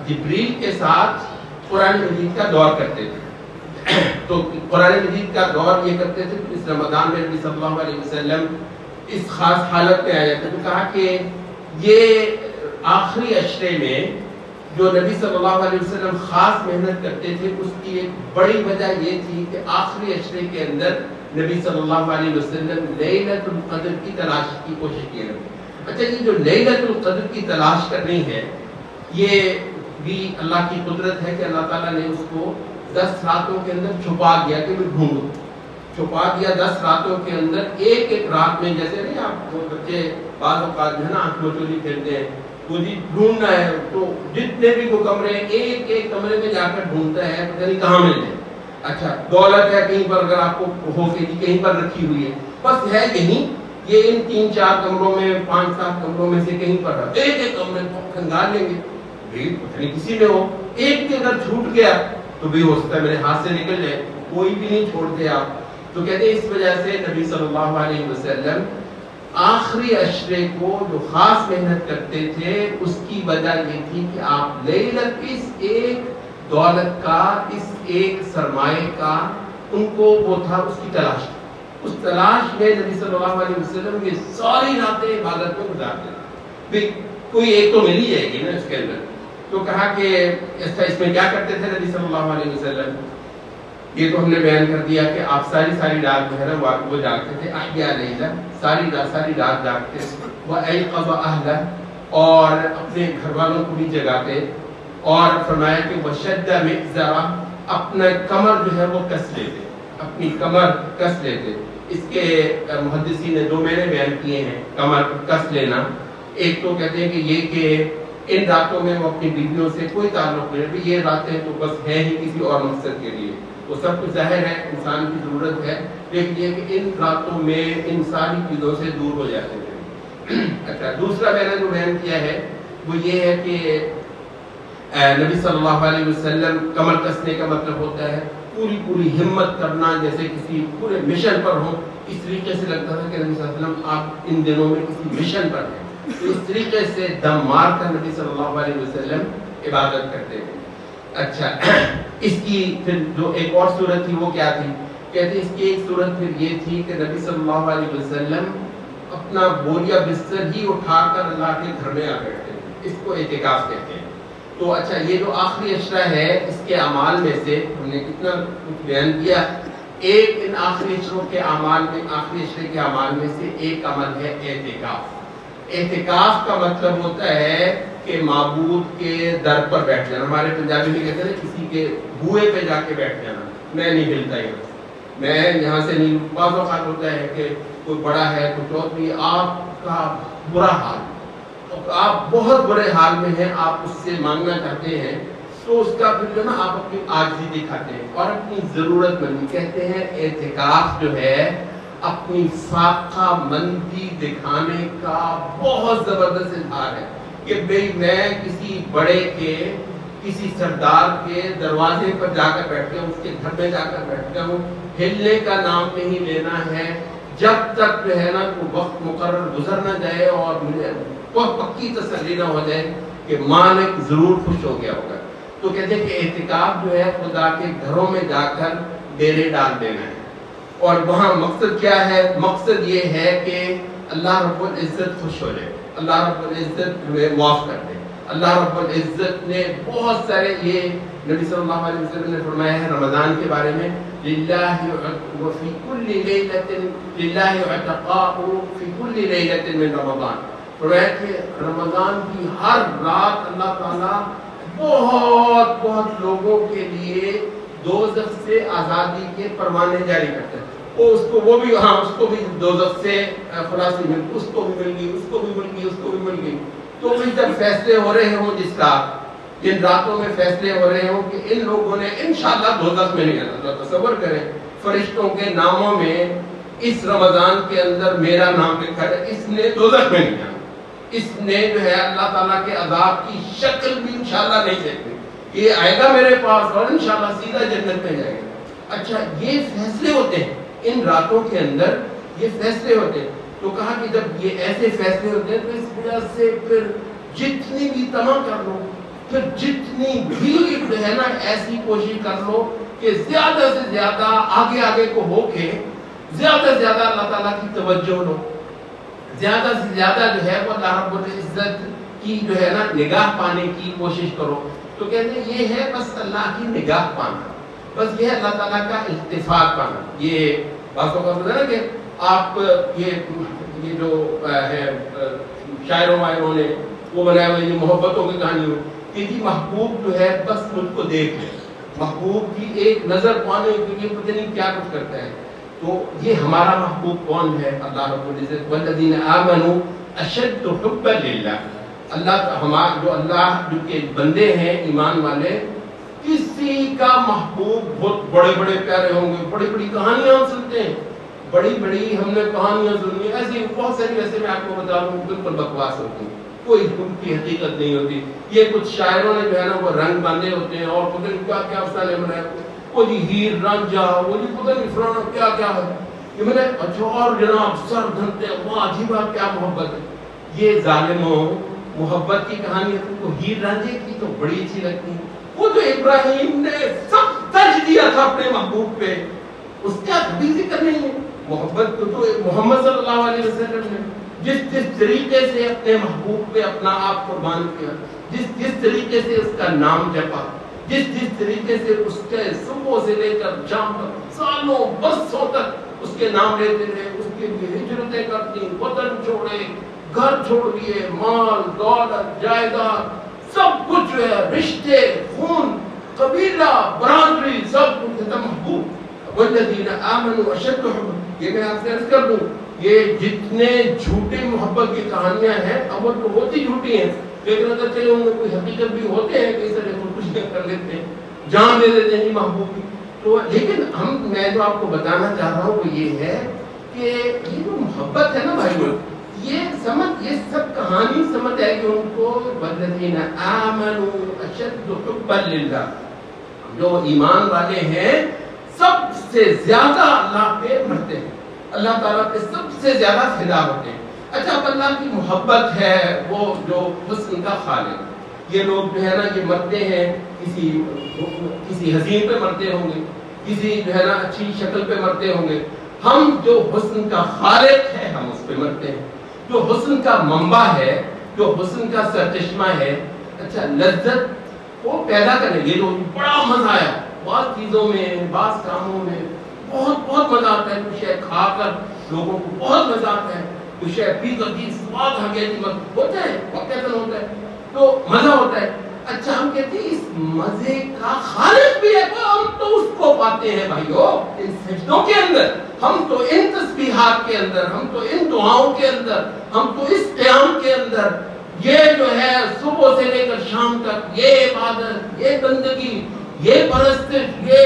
جبریل کے ساتھ قرآن مجید کا دور کرتے تھے، تو قرآن مجید کا دور یہ کرتے تھے. اس رمضان میں نبی صلی اللہ علیہ وسلم اس خاص حالت میں آیا تھا، تو کہا کہ یہ آخری عشرے میں جو نبی صلی اللہ علیہ وسلم خاص محنت کرتے تھے، اس کی ایک بڑی وجہ یہ تھی کہ آخری عشرے کے اندر نبی صلی اللہ علیہ وسلم لیلۃ القدر کی تلاش کی کوشش کیے. اچھا، یہ جو لیلۃ القدر کی تلاش کرنی ہے، یہ بھی اللہ کی قدرت ہے کہ اللہ تعالیٰ نے اس کو 10 راتوں کے اندر چھپا دیا کہ میں ڈھونڈوں، چھپا دیا 10 راتوں کے اندر. ایک ایک رات میں، جیسے نہیں آپ وہ بچے بعض اوقات جو ہے نا آنکھ مچولی کھیلتے ہیں، وہ جی ڈھونڈنا ہے تو جتنے بھی وہ کمرے ہیں ایک ایک کمرے میں جا کر ڈھونڈتا ہے، پتہ نہیں کہاں مل جائے. اچھا، دولت ہے کہیں پر اگر آپ کو ہو کے جی کہیں پر رکھی ہوئی ہے، بس ہے یہیں، یہ ان 3-4 کمروں میں 5-7 کمروں میں سے کہیں پر ایک ایک کمرے کو کھنگال لیں گے، پتہ نہیں کسی میں ہو. ایک بھی اگر چھوٹ گیا تو بھی ہو سکتا ہے میرے ہاتھ سے نکل جائے، کوئی بھی نہیں چھوڑتے آپ. تو کہتے ہیں اس وجہ سے نبی صلی اللہ علیہ وسلم آخری عشرے کو جو خاص محنت کرتے تھے، اس کی وجہ یہ تھی کہ آپ لیلت اس ایک دولت کا، اس ایک سرمایہ کا، ان کو وہ تھا اس کی تلاش. اس تلاش میں نبی صلی اللہ علیہ وسلم یہ ساری راتیں عبادت میں گزارتے تھے. کوئی ایک تو مل ہی جائے گی نا اس کے اندر. تو کہا کہ اس میں کیا کرتے تھے نبی صلی اللہ علیہ وسلم، یہ تو ہم نے بیان کر دیا کہ آپ ساری رات جو ہے نا وہ جاگتے تھے. احیا لیلا، ساری رات جاگتے. وایقظ اہلہ، اور اپنے گھر والوں کو بھی جگاتے. اور فرمایا کہ وشد مئزرہ، اپنا کمر جو ہے وہ کس لیتے، اپنی کمر کس لیتے. اس کے محدثین نے 2 معنی بیان کیے ہیں کمر کس لینا. ایک تو کہتے ہیں کہ یہ کہ ان راتوں میں وہ اپنی بیویوں سے کوئی تعلق نہیں، یہ راتیں تو بس ہیں ہی کسی اور مقصد کے لیے. وہ سب کچھ ظاہر ہے انسان کی ضرورت ہے، لیکن یہ کہ ان راتوں میں ان ساری چیزوں سے دور ہو جاتے ہیں. اچھا، دوسرا میں نے جو بیان کیا ہے وہ یہ ہے کہ نبی صلی اللہ علیہ وسلم کمر کسنے کا مطلب ہوتا ہے پوری ہمت کرنا، جیسے کسی پورے مشن پر ہوں. اس طریقے سے لگتا تھا کہ نبی صلی اللہ علیہ وسلم آپ ان دنوں میں کسی مشن پر ہیں. تو اس طریقے سے دم مار کر نبی صلی اللہ علیہ وسلم عبادت کرتے ہیں. اچھا، اس کی پھر جو ایک اور صورت تھی وہ کیا تھی؟ کہتے ہیں اس کی ایک صورت پھر یہ تھی کہ نبی صلی اللہ علیہ وسلم اپنا بوریا بستر ہی اٹھا کر اللہ کے گھر میں آ بیٹھتے تھے. اس کو اعتکاف کہتے ہیں. تو اچھا، یہ جو آخری عشرہ ہے اس کے اعمال میں سے ہم نے کتنا کچھ بیان کیا. ایک ان آخری عشروں کے اعمال میں، آخری عشرے کے اعمال میں سے ایک عمل ہے اعتکاف. اعتکاف کا مطلب ہوتا ہے کہ معبود کے در پر بیٹھ جانا. ہمارے پنجابی میں کہتے ہیں کسی کے بوئے پہ جا کے بیٹھ جانا. میں نہیں ہلتا یہاں سے، میں یہاں سے نہیں. بعض اوقات ہوتا ہے کہ کوئی بڑا ہے، کوئی چوتھی، آپ کا برا حال، آپ بہت برے حال میں ہیں، آپ اس سے مانگنا چاہتے ہیں، تو اس کا پھر جو نا آپ اپنی عاجزی دکھاتے ہیں اور اپنی ضرورت مندی. کہتے ہیں اعتکاف جو ہے اپنی فاقہ مندی دکھانے کا بہت زبردست اظہار ہے کہ بھئی میں کسی بڑے کے، کسی سردار کے دروازے پر جا کر بیٹھ گیا ہوں، اس کے گھر میں جا کر بیٹھ گیا ہوں. ہلنے کا نام نہیں لینا ہے جب تک جو ہے نا کوئی وقت مقرر گزر نہ جائے اور مجھے بہت پکی تسلی نہ ہو جائے کہ مالک ضرور خوش ہو گیا ہوگا. تو کہتے ہیں کہ اعتکاف جو ہے خدا کے گھروں میں جا کر ڈیرے ڈال دینا ہے. اور وہاں مقصد کیا ہے؟ مقصد یہ ہے کہ اللہ رب العزت خوش ہو جائے، اللہ رب العزت ہمیں معاف کر دے. اللہ رب العزت نے بہت سارے، یہ نبی صلی اللہ علیہ وسلم نے فرمایا ہے رمضان کے بارے میں، للہ وفی کل لیلۃ للہ عتقاء فی کل لیلۃ من رمضان. فرمایا کہ رمضان کی ہر رات اللہ تعالیٰ بہت لوگوں کے لیے دوزخ سے آزادی کے پروانے جاری کرتے ہیں. وہ بھی دوزخ سے خلاصی مل، اس کو بھی مل گئی، اس کو بھی مل گئی، اس کو بھی مل گئی. تو بھی جب فیصلے ہو رہے ہوں، جس رات، جن راتوں میں فیصلے ہو رہے ہوں کہ ان لوگوں نے انشاءاللہ دوزخ میں نہیں جانا. تو تصور کریں فرشتوں کے ناموں میں اس رمضان کے اندر میرا نام لکھا ہے، اس نے دوزخ میں نہیں جانا، اس نے جو ہے اللہ تعالیٰ کے عذاب کی شکل بھی انشاءاللہ نہیں دیکھنی، یہ آئے گا میرے پاس اور انشاءاللہ سیدھا جنت میں جائے گا۔ اچھا یہ فیصلے ہوتے ہیں ان راتوں کے اندر، یہ فیصلے ہوتے ہیں۔ تو کہا کہ جب یہ ایسے فیصلے ہوتے ہیں تو اس وجہ سے پھر جتنی بھی تمام کر لو، پھر جتنی بھی جو ہے نا ایسی کوشش کر لو کہ زیادہ سے زیادہ آگے کو ہو کے زیادہ سے زیادہ اللہ تعالیٰ کی توجہ لو، زیادہ سے زیادہ جو ہے وہ اللہ رب العزت کی جو ہے نا نگاہ پانے کی کوشش کرو۔ تو کہتے ہیں یہ ہے بس اللہ کی نگاہ پانا، بس یہ ہے اللہ تعالیٰ کا اتفاق پانا۔ یہ بات کو ہے نا کہ آپ یہ جو ہے شاعروں وائروں نے وہ بنایا ہوئے یہ محبتوں کی کہانی ہو کہ جی محبوب جو ہے بس مجھ کو دیکھ لے، محبوب کی ایک نظر پانے کے لیے پتہ نہیں کیا کچھ کرتا ہے۔ تو یہ ہمارا محبوب کون ہے؟ اللہ رب العزت والذین آمنوا اشد حبا للہ، اللہ جو اللہ جو کے بندے ہیں ایمان والے، کسی کا محبوب بہت بڑے بڑے پیارے ہوں گے، بڑی بڑی کہانیاں ہم سنتے ہیں، بڑی بڑی ہم نے کہانیاں سنی، ایسی بہت ساری ویسے میں آپ کو بتا دوں بالکل بکواس ہوتی ہیں، کوئی ان کی حقیقت نہیں ہوتی۔ یہ کچھ شاعروں نے جو ہے نا وہ رنگ باندھے ہوتے ہیں اور پتہ نہیں کیا کیا افسانے بنائے، وہ جی ہیر رانجھا، وہ جی پتہ نہیں فلانا کیا کیا ہے، یہ میں نے اچھا اور جناب سر دھنتے واہ عجیب کیا محبت ہے۔ یہ ظالموں محبت کی کہانی ہے، تم کو ہیر رانجھے کی تو بڑی اچھی لگتی ہے، وہ جو ابراہیم نے سب ترج دیا تھا اپنے محبوب پہ، اس کا کبھی ذکر نہیں ہے۔ محبت کو تو محمد صلی اللہ علیہ وسلم نے جس طریقے سے اپنے محبوب پہ اپنا آپ قربان کیا، جس طریقے سے اس کا نام جپا، جس طریقے سے اس کے صبح سے لے کر شام تک سالوں برسوں تک اس کے نام لیتے رہے، اس کے لیے ہجرتیں کرتی، وطن چھوڑے، گھر چھوڑ دیے، مال دولت جائیداد سب کچھ جو ہے، رشتے خون قبیلہ برادری سب کچھ ختم۔ محبوب والذین آمنوا اشد حبا، یہ میں آپ سے عرض کر دوں یہ جتنے جھوٹے محبت کی کہانیاں ہیں اول تو ہوتی جھوٹی ہیں، لیکن اگر چلے ان میں کوئی حقیقت بھی ہوتے ہیں کہ اس طرح خودکشیاں کر لیتے ہیں، جان دے دیتے ہیں محبوب کی۔ تو لیکن میں جو آپ کو بتانا چاہ رہا ہوں وہ یہ ہے کہ یہ جو محبت ہے نا بھائیوں، یہ سب کہانی سمجھ آئے گی ان کو۔ والذین آمنوا اشد حبا للہ، جو ایمان والے ہیں سب سے زیادہ اللہ پہ مرتے ہیں، اللہ تعالیٰ پہ سب سے زیادہ فدا ہوتے ہیں۔ اچھا اب اللہ کی محبت ہے وہ جو حسن کا خالق، یہ لوگ جو ہے نا یہ مرتے ہیں کسی حسین پہ مرتے ہوں گے، کسی جو ہے نا اچھی شکل پہ مرتے ہوں گے، ہم جو حسن کا خالق ہے ہم اس پہ مرتے ہیں، جو حسن کا منبع ہے، جو حسن کا سرچشمہ ہے۔ اچھا لذت وہ پیدا کرنے یہ جو بڑا مزہ آیا بعض چیزوں میں بعض کاموں میں بہت مزہ آتا ہے، کچھ شے کھا کر لوگوں کو بہت مزہ آتا ہے، کچھ شے پی کر سواد آ گیا ہوتا ہے، واقعتاً ہوتا ہے تو مزہ ہوتا ہے۔ اچھا ہم کہتے ہیں اس مزے کا خالق بھی ہے، ہم تو اس کو پاتے ہیں بھائیو ان سجدوں کے اندر، ہم تو ان تسبیحات کے اندر، ہم تو ان دعاؤں کے اندر، ہم تو اس قیام کے اندر، یہ جو ہے صبح سے لے کر شام تک یہ عبادت، یہ بندگی، یہ پرستش، یہ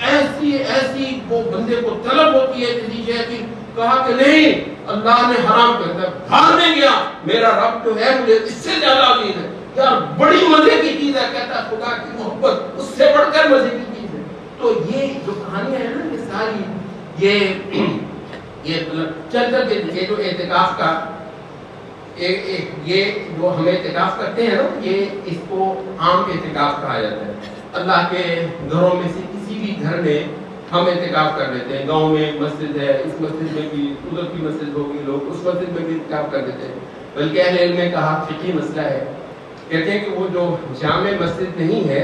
ایسی وہ بندے کو طلب ہوتی ہے کسی شے کی، کہا کہ نہیں اللہ نے حرام کر دیا، بھاگنے گیا میرا رب جو ہے مجھے اس سے زیادہ عزیز ہے، یار بڑی مزے کی چیز ہے، کہتا ہے خدا کی محبت اس سے بڑھ کر مزے کی چیز ہے۔ تو یہ جو کہانیاں ہیں نا یہ ساری یہ چل کے یہ جو اعتکاف کا یہ جو ہم اعتکاف کرتے ہیں نا یہ اس کو عام اعتکاف کہا جاتا ہے۔ اللہ کے گھروں میں سے کسی بھی گھر میں ہم اعتکاف کر لیتے ہیں، گاؤں میں مسجد ہے، اس مسجد میں بھی ادھر کی مسجد ہوگی، لوگ اس مسجد میں بھی اعتکاف کر دیتے ہیں۔ بلکہ اہل علم نے کہا فقہی مسئلہ ہے، کہتے ہیں کہ وہ جو جامع مسجد نہیں ہے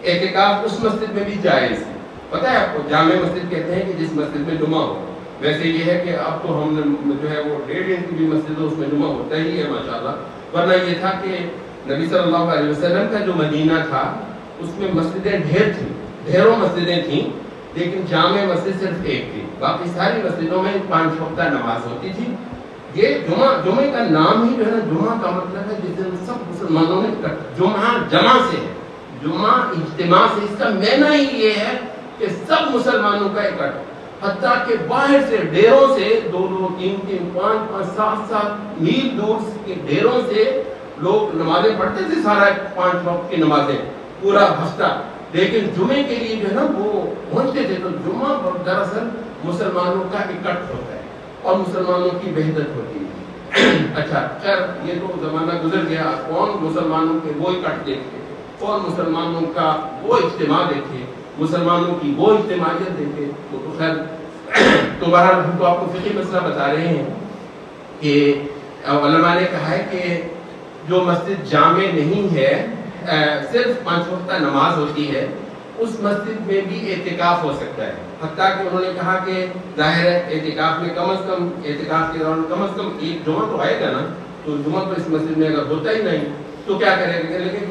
اعتکاف اس مسجد میں بھی جائز ہے۔ پتہ ہے آپ کو جامع مسجد کہتے ہیں کہ جس مسجد میں جمعہ ہو، ویسے یہ ہے کہ اب تو ہم جو ہے وہ 1.5 انچ کی بھی مسجد ہے اس میں جمعہ ہوتا ہی ہے ماشاءاللہ، ورنہ یہ تھا کہ نبی صلی اللہ علیہ وسلم کا جو مدینہ تھا اس میں مسجدیں ڈھیروں مسجدیں تھیں، لیکن جامع مسجد صرف ایک تھی، باقی ساری مسجدوں میں 5 وقتہ نماز ہوتی تھی۔ یہ جمعے کا نام ہی جو ہے نا جمعہ کا مطلب ہے جس دن سب مسلمانوں نے جمعہ جمع سے ہے، جمعہ اجتماع سے، اس کا معنی ہی یہ ہے کہ سب مسلمانوں کا اکٹھ۔ حتیٰ کہ باہر سے ڈیروں سے 2-2, 3-3, 5-5, 7-7 میل دور کے ڈیروں سے لوگ نمازیں پڑھتے تھے، سارا 5 وقت کی نمازیں پورا ہفتہ، لیکن جمعے کے لیے جو ہے نا وہ پہنچتے تھے. تو جمعہ دراصل مسلمانوں کا اکٹھ ہوتا ہے اور مسلمانوں کی وحدت ہوتی ہے. اچھا خیر یہ تو زمانہ گزر گیا، کون مسلمانوں کے وہ اکٹھ دیکھتے، کون مسلمانوں کا وہ اجتماع دیکھے، مسلمانوں کی وہ اجتماعیت دیکھے. تو خیر تو بہرحال ہم تو آپ کو فقہی مسئلہ بتا رہے ہیں کہ علماء نے کہا ہے کہ جو مسجد جامع نہیں ہے، صرف 5 وقتہ نماز ہوتی ہے، اس مسجد میں بھی اعتکاف ہو سکتا ہے. حتیٰ کہ انہوں نے کہا کہ ظاہر ہے اعتکاف میں کم از کم اعتکاف کے دوران کم از کم ایک جمعہ تو آئے گا نا، تو جمعہ تو اس مسجد میں اگر ہوتا ہی نہیں تو کیا کرے گا، لیکن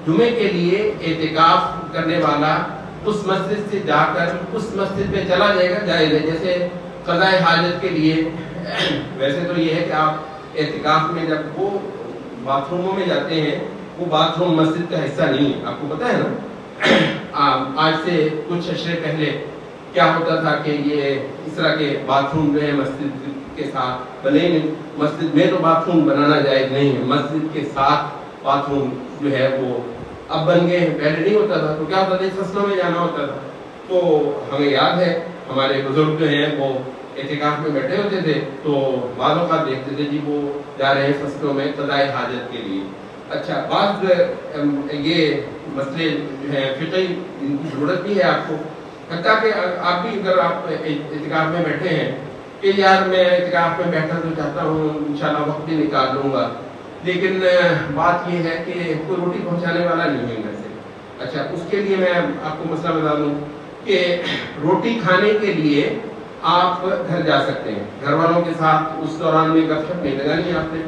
جمعے کے لیے اعتکاف کرنے والا اس مسجد سے جا کر اس مسجد میں چلا جائے گا، جائز ہے. جیسے قضاء حاجت کے لیے ویسے تو یہ ہے کہ آپ اعتکاف میں جب وہ باتھ روموں میں جاتے ہیں، وہ باتھ روم مسجد کا حصہ نہیں ہے، آپ کو پتا ہے نا. آج سے کچھ عشرے پہلے کیا ہوتا تھا کہ یہ اس طرح کے باتھ روم جو ہے مسجد کے ساتھ بنے نہیں، مسجد میں تو باتھ روم بنانا جائز نہیں ہے، مسجد کے ساتھ باتھ روم جو ہے وہ اب بن گئے ہیں، پہلے نہیں ہوتا تھا. تو کیا ہوتا تھا، فصلوں میں جانا ہوتا تھا. تو ہمیں یاد ہے ہمارے بزرگ جو ہیں وہ اعتکاف میں بیٹھے ہوتے تھے تو بعض اوقات دیکھتے تھے جی وہ جا رہے ہیں فصلوں میں قضاء حاجت کے لیے. اچھا بعض یہ مسئلے جو ہیں فقہی ان کی ضرورت بھی ہے آپ کو. حتیٰ کہ آپ بھی اگر آپ اعتکاف میں بیٹھے ہیں کہ یار میں اعتکاف میں بیٹھا تو چاہتا ہوں انشاءاللہ وقت بھی نکال لوں گا، لیکن بات یہ ہے کہ کوئی روٹی پہنچانے والا نہیں ہے گھر سے. اچھا اس کے لیے میں آپ کو مسئلہ بتا دوں کہ روٹی کھانے کے لیے آپ گھر جا سکتے ہیں، گھر والوں کے ساتھ اس دوران میں گپ شپ نہیں لگانی آپ نے،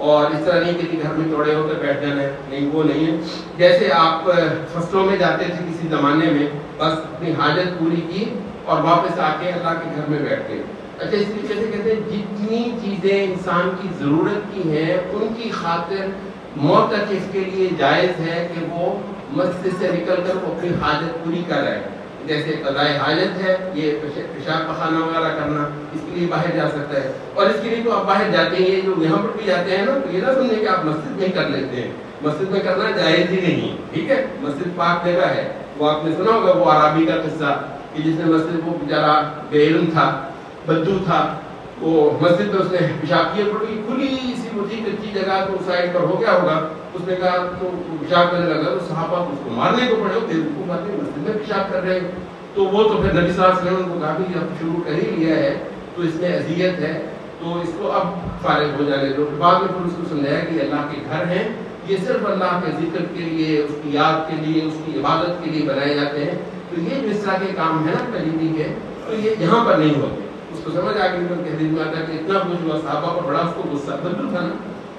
اور اس طرح نہیں کہ گھر میں توڑے ہو کر بیٹھ جانا ہے، نہیں وہ نہیں ہے. جیسے آپ فصلوں میں جاتے تھے کسی زمانے میں، بس اپنی حاجت پوری کی اور واپس آ کے اللہ کے گھر میں بیٹھ گئے. اچھا اس طریقے سے کہتے ہیں جتنی چیزیں انسان کی ضرورت کی ہیں ان کی خاطر معتکف کے لیے جائز ہے کہ وہ مسجد سے نکل کر وہ اپنی حاجت پوری کر رہے ہیں. جیسے قضاء حاجت ہے یہ پیشاب پخانہ وغیرہ کرنا، اس کے لیے باہر جا سکتا ہے. اور اس کے لیے تو آپ باہر جاتے ہیں، جو یہاں پر بھی جاتے ہیں نا، تو یہ نہ سمجھیں کہ آپ مسجد میں کر لیتے ہیں، مسجد میں کرنا جائز ہی نہیں. ٹھیک ہے، مسجد پاک جگہ ہے. وہ آپ نے سنا ہوگا وہ عربی کا قصہ کہ جس نے مسجد وہ بیچارہ بے علم تھا، بدو تھا، وہ مسجد میں اس نے پیشاب کیا، بڑی کھلی سی وہ تھی کچی جگہ، تو سائڈ پر ہو گیا ہوگا. اس نے کہا تو پیشاب کرنے لگا تو صحابہ اس کو مارنے کو پڑے، بیوقوف آدمی مسجد میں پیشاب کر رہے ہیں. تو وہ تو پھر نبی صلی اللہ علیہ وسلم کو کہا کہ اب شروع کر ہی لیا ہے تو اس میں اذیت ہے تو اس کو اب فارغ ہو جانے دو. بعد میں پھر اس کو سمجھایا کہ اللہ کے گھر ہیں، یہ صرف اللہ کے ذکر کے لیے، اس کی یاد کے لیے، اس کی عبادت کے لیے بنائے جاتے ہیں. تو یہ جو اس طرح کے کام ہے نا کلیدی کے، تو یہ یہاں پر نہیں ہوتے. اس کو سمجھ آ گئی کہ حدیث میں آتا ہے کہ اتنا کچھ ہوا، صحابہ پر بڑا اس کو غصہ، بدو تھا نا،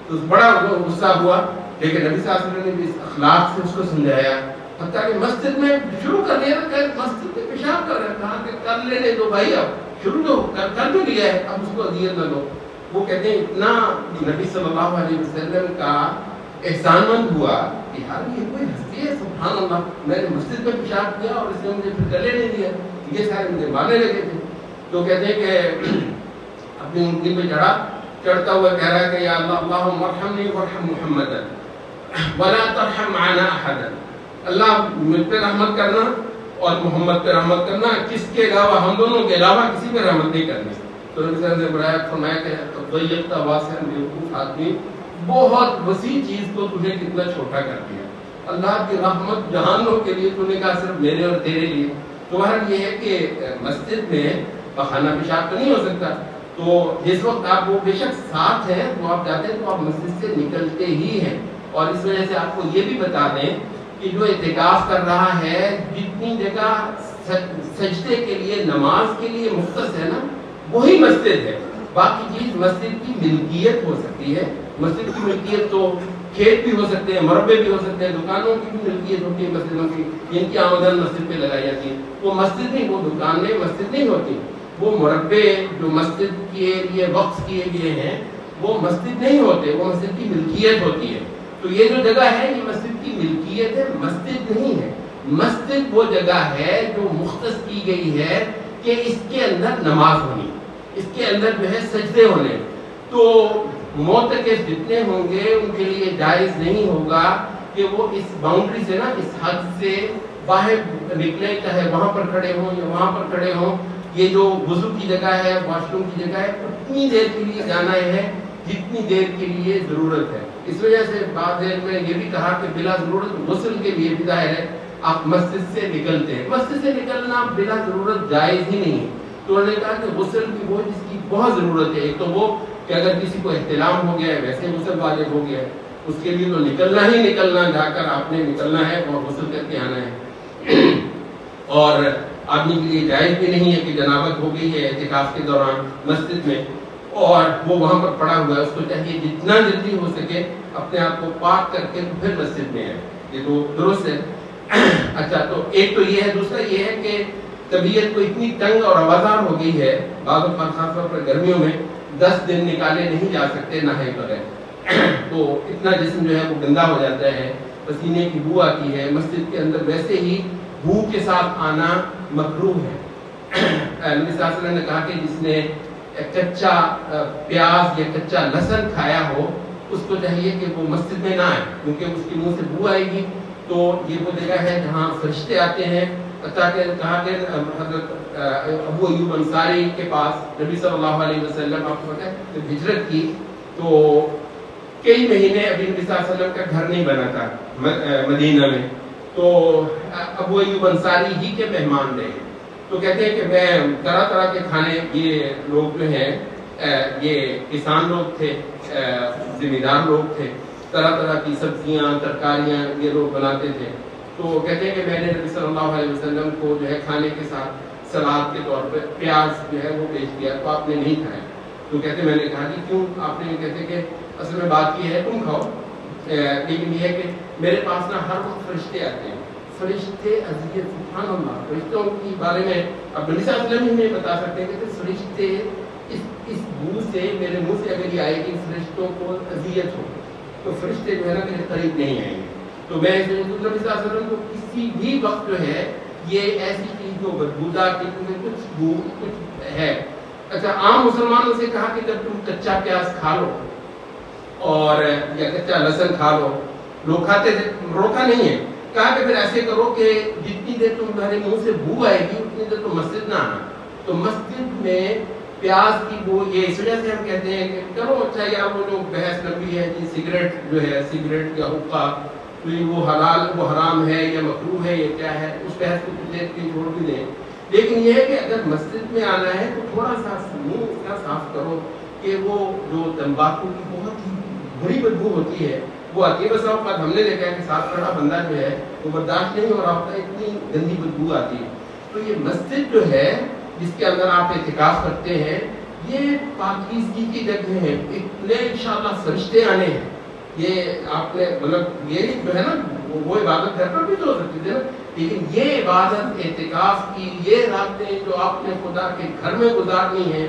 تو بڑا غصہ ہوا. لیکن نبی صلی اللہ علیہ وسلم نے بھی اس اخلاق سے اس کو سمجھایا. حتیٰ کہ مسجد میں شروع کر دیا تو مسجد میں پیشاب کر رہے ہیں، کہا کہ کر لینے دو بھائی، اب شروع تو کر تو لیا ہے، اب اس کو اذیت نہ دو. وہ کہتے ہیں اتنا نبی صلی اللہ علیہ وسلم کا احسان مند ہوا کہ یار یہ کوئی ہستی ہے، سبحان اللہ، میں نے مسجد میں پیشاب کیا اور اس نے مجھے پھر گلے نہیں دیا، یہ سارے مجھے مارنے لگے تھے. تو کہتے ہیں کہ اپنی اونٹنی پہ چڑھتا ہوا کہہ رہا ہے کہ یا اللہ اللہم ارحمنی وارحم محمدا ولا ترحم معنا احدا. اللہ مجھ پہ رحمت کرنا اور محمد پہ رحمت کرنا، کس کے علاوہ، ہم دونوں کے علاوہ کسی پہ رحمت نہیں کرنی. تو نبی صلی اللہ علیہ وسلم نے فرمایا کہ ضیقت واسعا بیوقوف آدمی، بہت وسیع چیز کو تجھے کتنا چھوٹا کر دیا. اللہ کی رحمت جہانوں کے لیے، تو نے کہا صرف میرے اور تیرے لیے. تو بہرحال یہ ہے کہ مسجد میں پخانہ پیشاب تو نہیں ہو سکتا. تو جس وقت آپ وہ بے شک ساتھ ہیں تو آپ جاتے ہیں تو آپ مسجد سے نکلتے ہی ہیں. اور اس وجہ سے آپ کو یہ بھی بتا دیں کہ جو اعتکاف کر رہا ہے، جتنی جگہ سجدے کے لیے، نماز کے لیے مختص ہے نا، وہی مسجد ہے. باقی چیز مسجد کی ملکیت ہو سکتی ہے. مسجد کی ملکیت تو کھیت بھی ہو سکتے ہیں، مربے بھی ہو سکتے ہیں، دکانوں کی بھی ملکیت ہوتی ہے مسجدوں کی، جن کی آمدن مسجد پہ لگائی جاتی ہے. وہ مسجد نہیں، وہ دکانیں مسجد نہیں ہوتی. وہ مربے جو مسجد کے لیے وقف کیے گئے ہیں وہ مسجد نہیں ہوتے، وہ مسجد کی ملکیت ہوتی ہے. تو یہ جو جگہ ہے یہ مسجد کی ملکیت ہے، مسجد نہیں ہے. مسجد وہ جگہ ہے جو مختص کی گئی ہے کہ اس کے اندر نماز ہونی، اس کے اندر جو ہے سجدے ہونے. تو معتکف جتنے ہوں گے ان کے لیے جائز نہیں ہوگا کہ وہ اس باؤنڈری سے نا، اس حد سے باہر نکلے، چاہے وہاں پر کھڑے ہوں یا وہاں پر کھڑے ہوں. یہ جو وضو کی جگہ ہے، واش روم کی جگہ ہے، اتنی دیر کے لیے جانا ہے جتنی دیر کے لیے ضرورت ہے. اس وجہ سے بعد میں یہ بھی کہا کہ بلا ضرورت غسل کے لیے بھی ظاہر ہے آپ مسجد سے نکلتے ہیں. مسجد سے نکلنا بلا ضرورت جائز ہی نہیں ہے. تو انہوں نے کہا کہ غسل کی وہ جس کی بہت ضرورت ہے، ایک تو وہ کہ اگر کسی کو احتلام ہو گیا ہے، ویسے غسل واجب ہو گیا ہے، اس کے لیے تو نکلنا ہی نکلنا، جا کر آپ نے نکلنا ہے اور غسل کر کے آنا ہے. اور آدمی کے لیے جائز بھی نہیں ہے کہ جنابت ہو گئی ہے اعتکاف کے دوران مسجد میں اور وہ وہاں پر پڑا ہوا ہے، اس کو چاہیے جتنا جلدی ہو سکے اپنے آپ کو پاک کر کے پھر مسجد میں آئے. یہ تو درست ہے. اچھا، تو ایک تو یہ ہے. دوسرا یہ ہے کہ طبیعت کو اتنی تنگ اور آوازار ہو گئی ہے، بعض اوقات خاص طور پر گرمیوں میں 10 دن نکالے نہیں جا سکتے نہائے بغیر. تو اتنا جسم جو ہے وہ گندا ہو جاتا ہے، پسینے کی بو آتی ہے. مسجد کے اندر ویسے ہی بو کے ساتھ آنا مکروہ ہے. نبی صلی اللہ علیہ وسلم نے کہا کہ جس نے کچا پیاز یا کچا لہسن کھایا ہو اس کو چاہیے کہ وہ مسجد میں نہ آئے، کیونکہ اس کے منہ سے بو آئے گی. تو یہ وہ جگہ ہے جہاں فرشتے آتے ہیں. تاکہ کہا کہ حضرت ابو ایوب انصاری کے پاس نبی صلی اللہ علیہ وسلم آپ کو پتہ ہے جب ہجرت کی تو کئی مہینے ابھی نبی صلی اللہ علیہ وسلم کا گھر نہیں بنا تھا مدینہ میں. تو ابو ایوب انصاری ہی کے مہمان رہے. تو کہتے ہیں کہ میں طرح طرح کے کھانے، یہ لوگ جو ہیں یہ کسان لوگ تھے، زمیندار لوگ تھے، طرح طرح کی سبزیاں ترکاریاں یہ لوگ بناتے تھے. تو کہتے ہیں کہ میں نے نبی صلی اللہ علیہ وسلم کو جو ہے کھانے کے ساتھ سلاد کے طور پہ پیاز جو ہے وہ پیش کیا تو آپ نے نہیں کھایا. تو کہتے میں نے کہا کہ کیوں آپ نے؟ کہتے کہ اصل میں بات یہ ہے تم کھاؤ، لیکن یہ ہے کہ میرے پاس نا ہر وقت فرشتے آتے ہیں. فرشتے اذیت، سبحان اللہ، فرشتوں کے بارے میں اب نبی صلی اللہ علیہ وسلم ہی بتا سکتے ہیں کہ فرشتے اس بو سے میرے منہ سے اگر یہ آئے گی فرشتوں کو اذیت ہو تو فرشتے جو ہے نا میرے قریب نہیں آئیں گے. تو میں نبی صلی اللہ علیہ وسلم کو کسی بھی وقت جو ہے یہ ایسی چیز جو بدبودار کچھ بو کچھ ہے. اچھا، عام مسلمانوں سے کہا کہ جب تم کچا پیاز کھا لو اور یا کچا لہسن کھا لو، لوگ کھاتے تھے، روکا نہیں ہے. کہا کہ پھر ایسے کرو کہ جتنی دیر تمہارے منہ سے بو آئے گی اتنی دیر تم مسجد نہ آنا. تو مسجد میں پیاز کی بو، یہ اس وجہ سے ہم کہتے ہیں کہ کرو اچھا یار وہ جو بحث لمبی ہے جی سگریٹ جو ہے، سگریٹ یا حقہ تو وہ حلال وہ حرام ہے یا مکروہ ہے یا کیا ہے، اس بحث کو کچھ دیر کے چھوڑ بھی دیں. لیکن یہ ہے کہ اگر مسجد میں آنا ہے تو تھوڑا سا منہ اس کا صاف کرو کہ وہ جو تمباکو کی بہت ہی بری بدبو ہوتی ہے وہ آتی ہے. بس اوقات ہم نے دیکھا ہے کہ ساتھ کھڑا بندہ جو ہے وہ برداشت نہیں ہو رہا ہوتا ہے، اتنی گندی بدبو آتی ہے. تو یہ مسجد جو ہے جس کے اندر آپ اعتکاف کرتے ہیں یہ پاکیزگی کی جگہ ہے. اتنے انشاءاللہ فرشتے آنے ہیں. یہ آپ نے مطلب یہ جو ہے نا وہ عبادت گھر پر بھی تو ہو سکتی تھی نا، لیکن یہ عبادت اعتکاف کی یہ راتیں جو آپ نے خدا کے گھر میں گزارنی ہے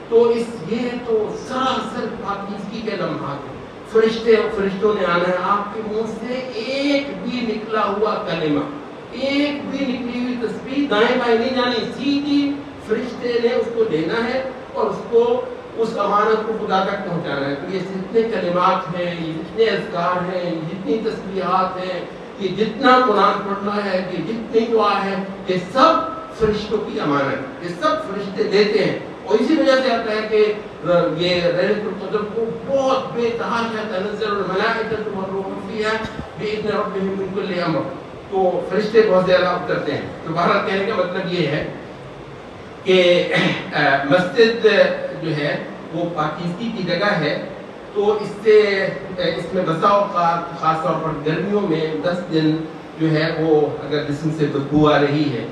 تو یہ تو سراسر پاکیزگی کے لمحات ہیں. فرشتوں نے آنا ہے. آپ کے منہ سے ایک بھی نکلا ہوا کلمہ، ایک بھی نکلی ہوئی تسبیح دائیں بائیں نہیں جانی، سیدھی فرشتے نے اس کو لینا ہے اور اس کو اس امانت کو خدا تک پہنچانا ہے. تو یہ جتنے کلمات ہیں، یہ جتنے اذکار ہیں، یہ جتنی تسبیحات ہیں، یہ جتنا قرآن پڑھنا ہے، یہ جتنی دعا ہے، یہ سب فرشتوں کی امانت، یہ سب فرشتے دیتے ہیں. اور اسی وجہ سے آتا ہے کہ یہ لیلۃ القدر کو بہت بے تحاشا تنزل الملائکۃ والروح فیہا بإذن ربہم من کل امر. تو فرشتے بہت زیادہ اترتے ہیں. تو بہرحال کہنے کا مطلب یہ ہے کہ مسجد جو ہے وہ پاکیزگی کی جگہ ہے. تو اس میں بسا اوقات خاص طور پر گرمیوں میں 10 دن جو ہے وہ اگر جسم سے بدبو آ رہی ہے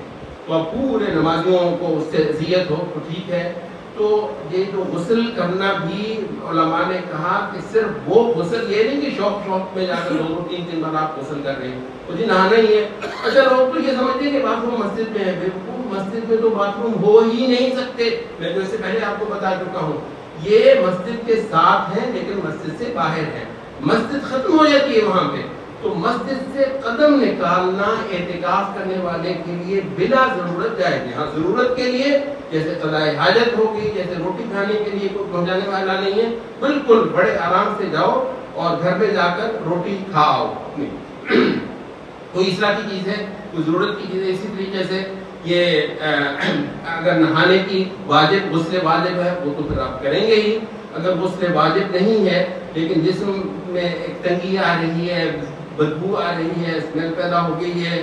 تو اب پورے نمازیوں کو اس سے اذیت ہو تو ٹھیک ہے. تو یہ جو غسل کرنا بھی علماء نے کہا کہ صرف وہ غسل، یہ نہیں کہ شوق میں جا کر 2-3 دن بعد آپ غسل کر رہے ہیں وہ جی نہانا ہی ہے. اچھا، لوگ تو یہ سمجھتے ہیں کہ باتھ روم مسجد میں ہے. بالکل مسجد میں تو باتھ روم ہو ہی نہیں سکتے. میں جو اس سے پہلے آپ کو بتا چکا ہوں یہ مسجد کے ساتھ ہے لیکن مسجد سے باہر ہے. مسجد ختم ہو جاتی ہے وہاں پہ. تو مسجد سے قدم نکالنا اعتکاف کرنے والے کے لیے بلا ضرورت جائز ہے. ہاں ضرورت کے لیے جیسے قضاء حاجت ہوگی, جیسے روٹی کھانے کے لیے کوئی پہنچانے والا نہیں ہے, بالکل بڑے آرام سے جاؤ اور گھر میں جا کر روٹی کھاؤ. کوئی اس طرح کی چیز ہے, کوئی ضرورت کی چیز ہے. اسی طریقے سے یہ اگر نہانے کی واجب غسل واجب ہے وہ تو پھر آپ کریں گے ہی. اگر غسل واجب نہیں ہے لیکن جسم میں ایک تنگی آ رہی ہے, بدبو آ رہی ہے, اسمیل پیدا ہو گئی ہے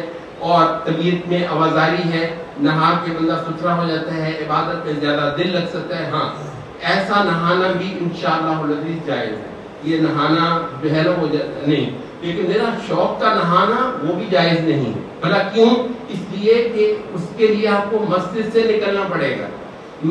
اور طبیعت میں آوازاری ہے, نہا کے بندہ ستھرا ہو جاتا ہے, عبادت میں زیادہ دل لگ سکتا ہے, ہاں ایسا نہانا بھی انشاءاللہ العزیز جائز ہے. یہ نہانا جو ہے نا وہ نہیں, لیکن میرا شوق کا نہانا وہ بھی جائز نہیں ہے. بھلا کیوں؟ اس لیے کہ اس کے لیے آپ کو مسجد سے نکلنا پڑے گا.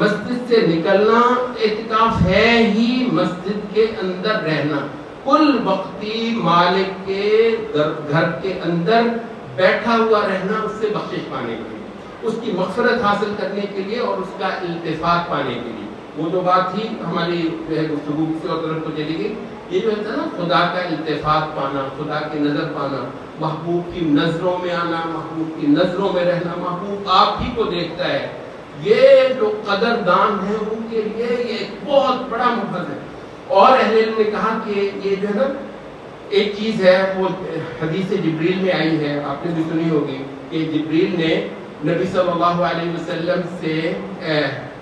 مسجد سے نکلنا اعتکاف ہے ہی مسجد کے اندر رہنا, کل وقتی مالک کے گھر کے اندر بیٹھا ہوا رہنا, اس سے بخشش پانے کے لیے, اس کی مغفرت حاصل کرنے کے لیے اور اس کا التفات پانے کے لیے. وہ جو بات تھی ہماری جو ہے گفتگو کسی اور طرف کو چلی گئی, یہ جو ہے نا خدا کا التفات پانا, خدا کی نظر پانا, محبوب کی نظروں میں آنا, محبوب کی نظروں میں رہنا, محبوب آپ ہی کو دیکھتا ہے. یہ جو قدردان ہیں ان کے لیے یہ ایک بہت بڑا محض ہے. اور اہل علم نے کہا کہ یہ جو ہے نا ایک چیز ہے, وہ حدیث جبریل میں آئی ہے, آپ نے بھی سنی ہوگی کہ جبریل نے نبی صلی اللہ علیہ وسلم سے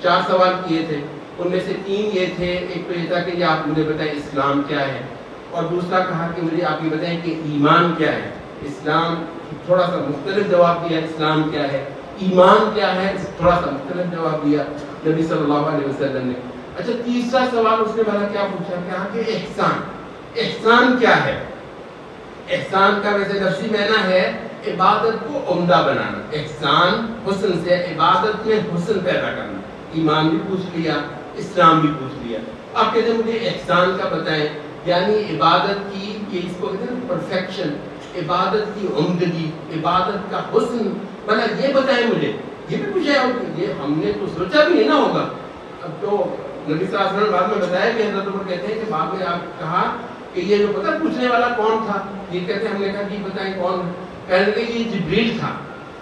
4 سوال کیے تھے. ان میں سے 3 یہ تھے, ایک تو یہ تھا کہ آپ مجھے بتائیں اسلام کیا ہے, اور دوسرا کہا کہ مجھے آپ یہ بتائیں کہ ایمان کیا ہے. اسلام تھوڑا سا مختلف جواب دیا, اسلام کیا ہے, ایمان کیا ہے, تھوڑا سا مختلف جواب دیا نبی صلی اللہ علیہ وسلم نے. اچھا تیسرا سوال اس نے بھلا کیا پوچھا, کہا کہ احسان, احسان کیا ہے. احسان کا ویسے لفظی معنی ہے عبادت کو عمدہ بنانا. احسان حسن سے, عبادت میں حسن پیدا کرنا. ایمان بھی پوچھ لیا, اسلام بھی پوچھ لیا. آپ کہتے ہیں مجھے احسان کا بتائیں, یعنی عبادت کی یہ اس کو کہتے ہیں پرفیکشن, عبادت کی عمدگی, عبادت کا حسن, بھلا یہ بتائیں مجھے. یہ بھی پوچھا ہوگا, یہ ہم نے تو سوچا بھی نہیں نا ہوگا. اب تو نبی صلی اللہ علیہ وسلم بعد میں بتایا کہ حضرت عمر کہتے ہیں کہ بعد میں آپ کہا کہ یہ جو پتہ پوچھنے والا کون تھا, یہ کہتے ہیں ہم نے کہا کہ بتائیں کون, کہنے لگے یہ جبریل تھا,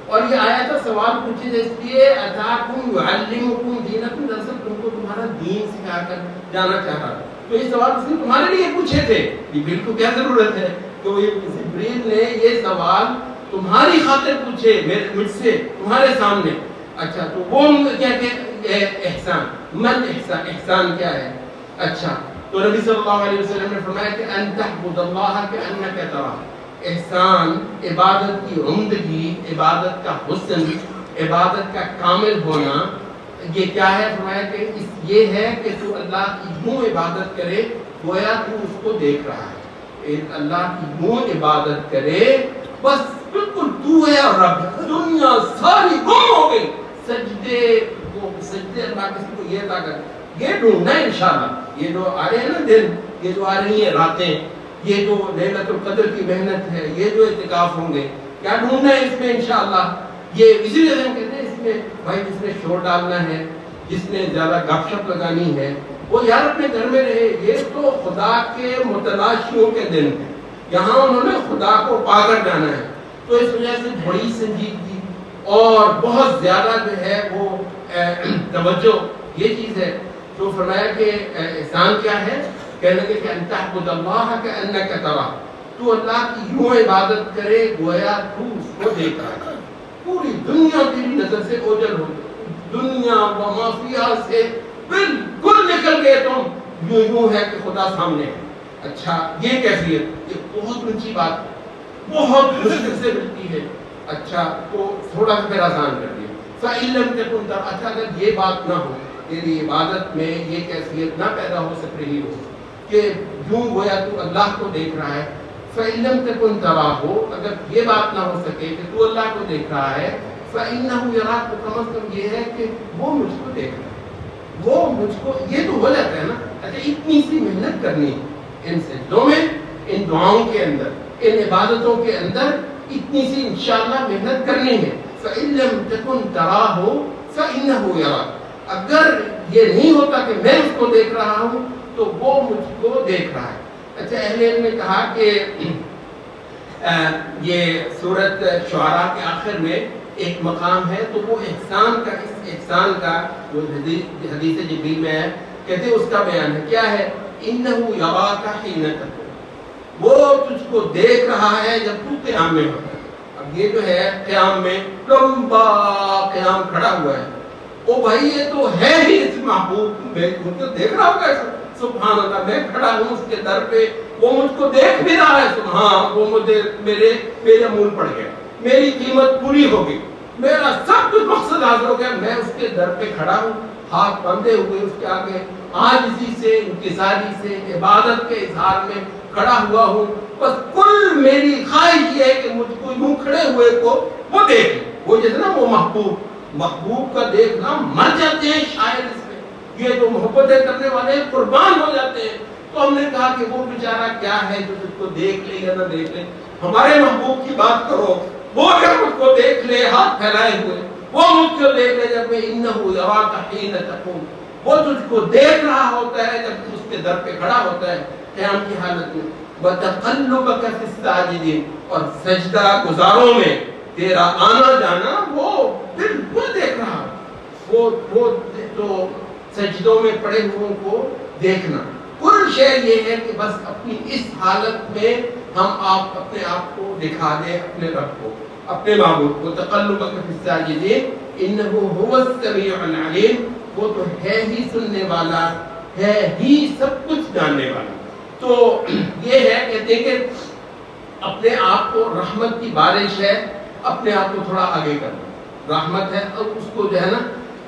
اور یہ آیا تھا سوال پوچھے جس لیے اتاکم یعلمکم دینکم, دراصل تم کو تمہارا دین سکھا کر جانا چاہتا. تو یہ سوال اس نے تمہارے لیے پوچھے تھے. جبریل کو کیا ضرورت ہے کہ وہ جبریل نے یہ سوال تمہاری خاطر پوچھے مجھ سے تمہارے سامنے. اچھا تو وہ کیا کہ احسان, من احسان, احسان کیا ہے. اچھا تو نبی صلی اللہ علیہ وسلم نے فرمایا کہ ان تعبد اللہ کأنک تراہ. احسان عبادت کی عمدگی, عبادت کا حسن, عبادت کا کامل ہونا, یہ کیا ہے. فرمایا کہ یہ ہے کہ تو اللہ کی یوں عبادت کرے گویا تو اس کو دیکھ رہا ہے. اللہ کی یوں عبادت کرے بس بالکل تو ہے اور رب, دنیا ساری گم ہو گئی. سجدے کو سجدے اللہ کسی کو یہ طاقت یہ ڈھونڈنا ہے انشاءاللہ. یہ جو آ رہے ہیں نا دن, یہ جو آ رہی ہیں راتیں, یہ جو لیلۃ القدر کی محنت ہے, یہ جو اعتکاف ہوں گے, کیا ڈھونڈنا ہے اس میں انشاءاللہ. یہ اسی لیے ہم کہتے ہیں اس میں بھائی جس نے شور ڈالنا ہے, جس نے زیادہ گپ شپ لگانی ہے, وہ یار اپنے گھر میں رہے. یہ تو خدا کے متلاشیوں کے دن ہیں, یہاں انہوں نے خدا کو پا کر جانا ہے. تو اس وجہ سے بڑی سنجیدگی اور بہت زیادہ جو ہے وہ توجہ یہ چیز ہے. تو فرمایا کہ احسان کیا ہے, کہنے لگے کہ ان تعبد اللہ کأنک تراہ, تو اللہ کی یوں عبادت کرے گویا تو اس کو دیکھ رہا ہے. پوری دنیا تیری نظر سے اوجھل ہو گئی, دنیا و ما فیہا سے بالکل نکل گئے تم, یوں ہے کہ خدا سامنے ہے. اچھا یہ کیفیت, یہ بہت اونچی بات ہے, بہت مشکل سے ملتی ہے. اچھا تو تھوڑا سا پھر آسان کر دیا. فَإِن لَمْ تَكُنْ تَرَاهُ, اچھا اگر یہ بات نہ ہو, تیری عبادت میں یہ کیفیت نہ پیدا ہو سک رہی ہو کہ یوں گویا تو اللہ کو دیکھ رہا ہے. فَإِن لَمْ تَكُنْ تَرَاهُ, اگر یہ بات نہ ہو سکے کہ تو اللہ کو دیکھ رہا ہے, فَإِنَّهُ يَرَاكَ, تو کم از کم یہ ہے کہ وہ مجھ کو دیکھ رہا ہے, وہ مجھ کو, یہ تو ہو جاتا ہے نا. اچھا اتنی سی محنت کرنی ان سجدوں میں, ان دعاؤں کے اندر, ان عبادتوں کے اندر اتنی سی انشاءاللہ محنت کرنی ہے. فَإِن لَمْ تَكُنْ تَرَاهُ فَإِنَّهُ يَرَاكَ, اگر یہ نہیں ہوتا کہ میں اس کو دیکھ رہا ہوں تو وہ مجھ کو دیکھ رہا ہے. اچھا اہل علم نے کہا کہ یہ سورت شعراء کے آخر میں ایک مقام ہے، تو وہ احسان کا، اس احسان کا جو حدیث جبریل میں ہے، کہتے ہیں اس کا بیان ہے، کیا ہے؟ اِنَّهُ يَرَاكَ حِينَ تَقُومُ، وہ تجھ کو دیکھ رہا ہے جب تو قیام میں ہوتا ہے۔ اب یہ جو ہے قیام میں لمبا قیام کھڑا ہوا ہے، او بھائی یہ تو ہے ہی اس محبوب، میں تو دیکھ رہا ہوگا، سبحان اللہ، میں کھڑا ہوں اس کے در پہ، وہ مجھ کو دیکھ بھی رہا ہے، ہاں وہ مجھے میرے مول پڑ گیا، میری قیمت پوری ہو گئی، میرا سب کچھ مقصد حاصل ہو گیا، میں اس کے در پہ کھڑا ہوں، ہاتھ بندھے ہوئے اس کے آگے، عاجزی سے، انکساری سے، عبادت کے اظہار میں کھڑا ہوا ہوں، بس کل میری خواہش یہ ہے کہ مجھ کو یوں کھڑے ہوئے کو وہ دیکھ، وہ جیسے نا وہ محبوب کا دیکھنا، مر جاتے ہیں شاعر اس میں، یہ جو محبتیں کرنے والے قربان ہو جاتے ہیں۔ تو ہم نے کہا کہ وہ بیچارہ کیا ہے جو تجھ کو دیکھ لے یا نہ دیکھ لے، ہمارے محبوب کی بات کرو، وہ اگر مجھ کو دیکھ لے ہاتھ پھیلائے ہوئے، وہ مجھ کو دیکھ لے جب میں اِنَّهُ يَرَاكَ حِينَ تَقُومُ، وہ تجھ کو دیکھ رہا ہوتا ہے جب اس کے در پہ کھڑا ہوتا ہے قیام کی حالت میں، وَتَقَلُّبَكَ فِي السَّاجِدِينَ، اور سجدہ گزاروں میں تیرا آنا جانا وہ بالکل دیکھ رہا، وہ تو سجدوں میں پڑے ہوئوں کو دیکھنا۔ کل شے یہ ہے کہ بس اپنی اس حالت میں ہم اپنے آپ کو دکھا دیں اپنے رب کو، اپنے معبود کو۔ تقلبک فی الساجدین انہ هو السمیع العلیم، وہ تو ہے ہی سننے والا، ہے ہی سب کچھ جاننے والا۔ تو یہ ہے کہتے ہیں کہ اپنے آپ کو، رحمت کی بارش ہے، اپنے آپ کو تھوڑا آگے کرنا، رحمت ہے، اور اس کو جو ہے نا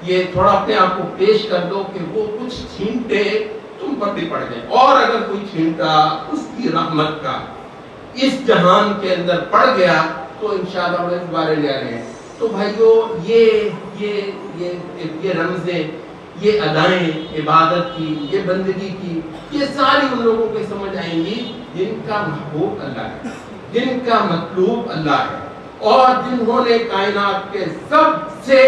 یہ تھوڑا اپنے آپ کو پیش کر دو کہ وہ کچھ چھینٹے تم پر بھی پڑ جائیں، اور اگر کوئی چھینٹا اس کی رحمت کا اس جہان کے اندر پڑ گیا تو انشاءاللہ وہ اس بارے لے رہے ہیں۔ تو بھائیو یہ رمزیں، یہ ادائیں عبادت کی، یہ بندگی کی، یہ ساری ان لوگوں کے سمجھ آئیں گی جن کا محبوب اللہ ہے، جن کا مطلوب اللہ ہے، اور جنہوں نے کائنات کے سب سے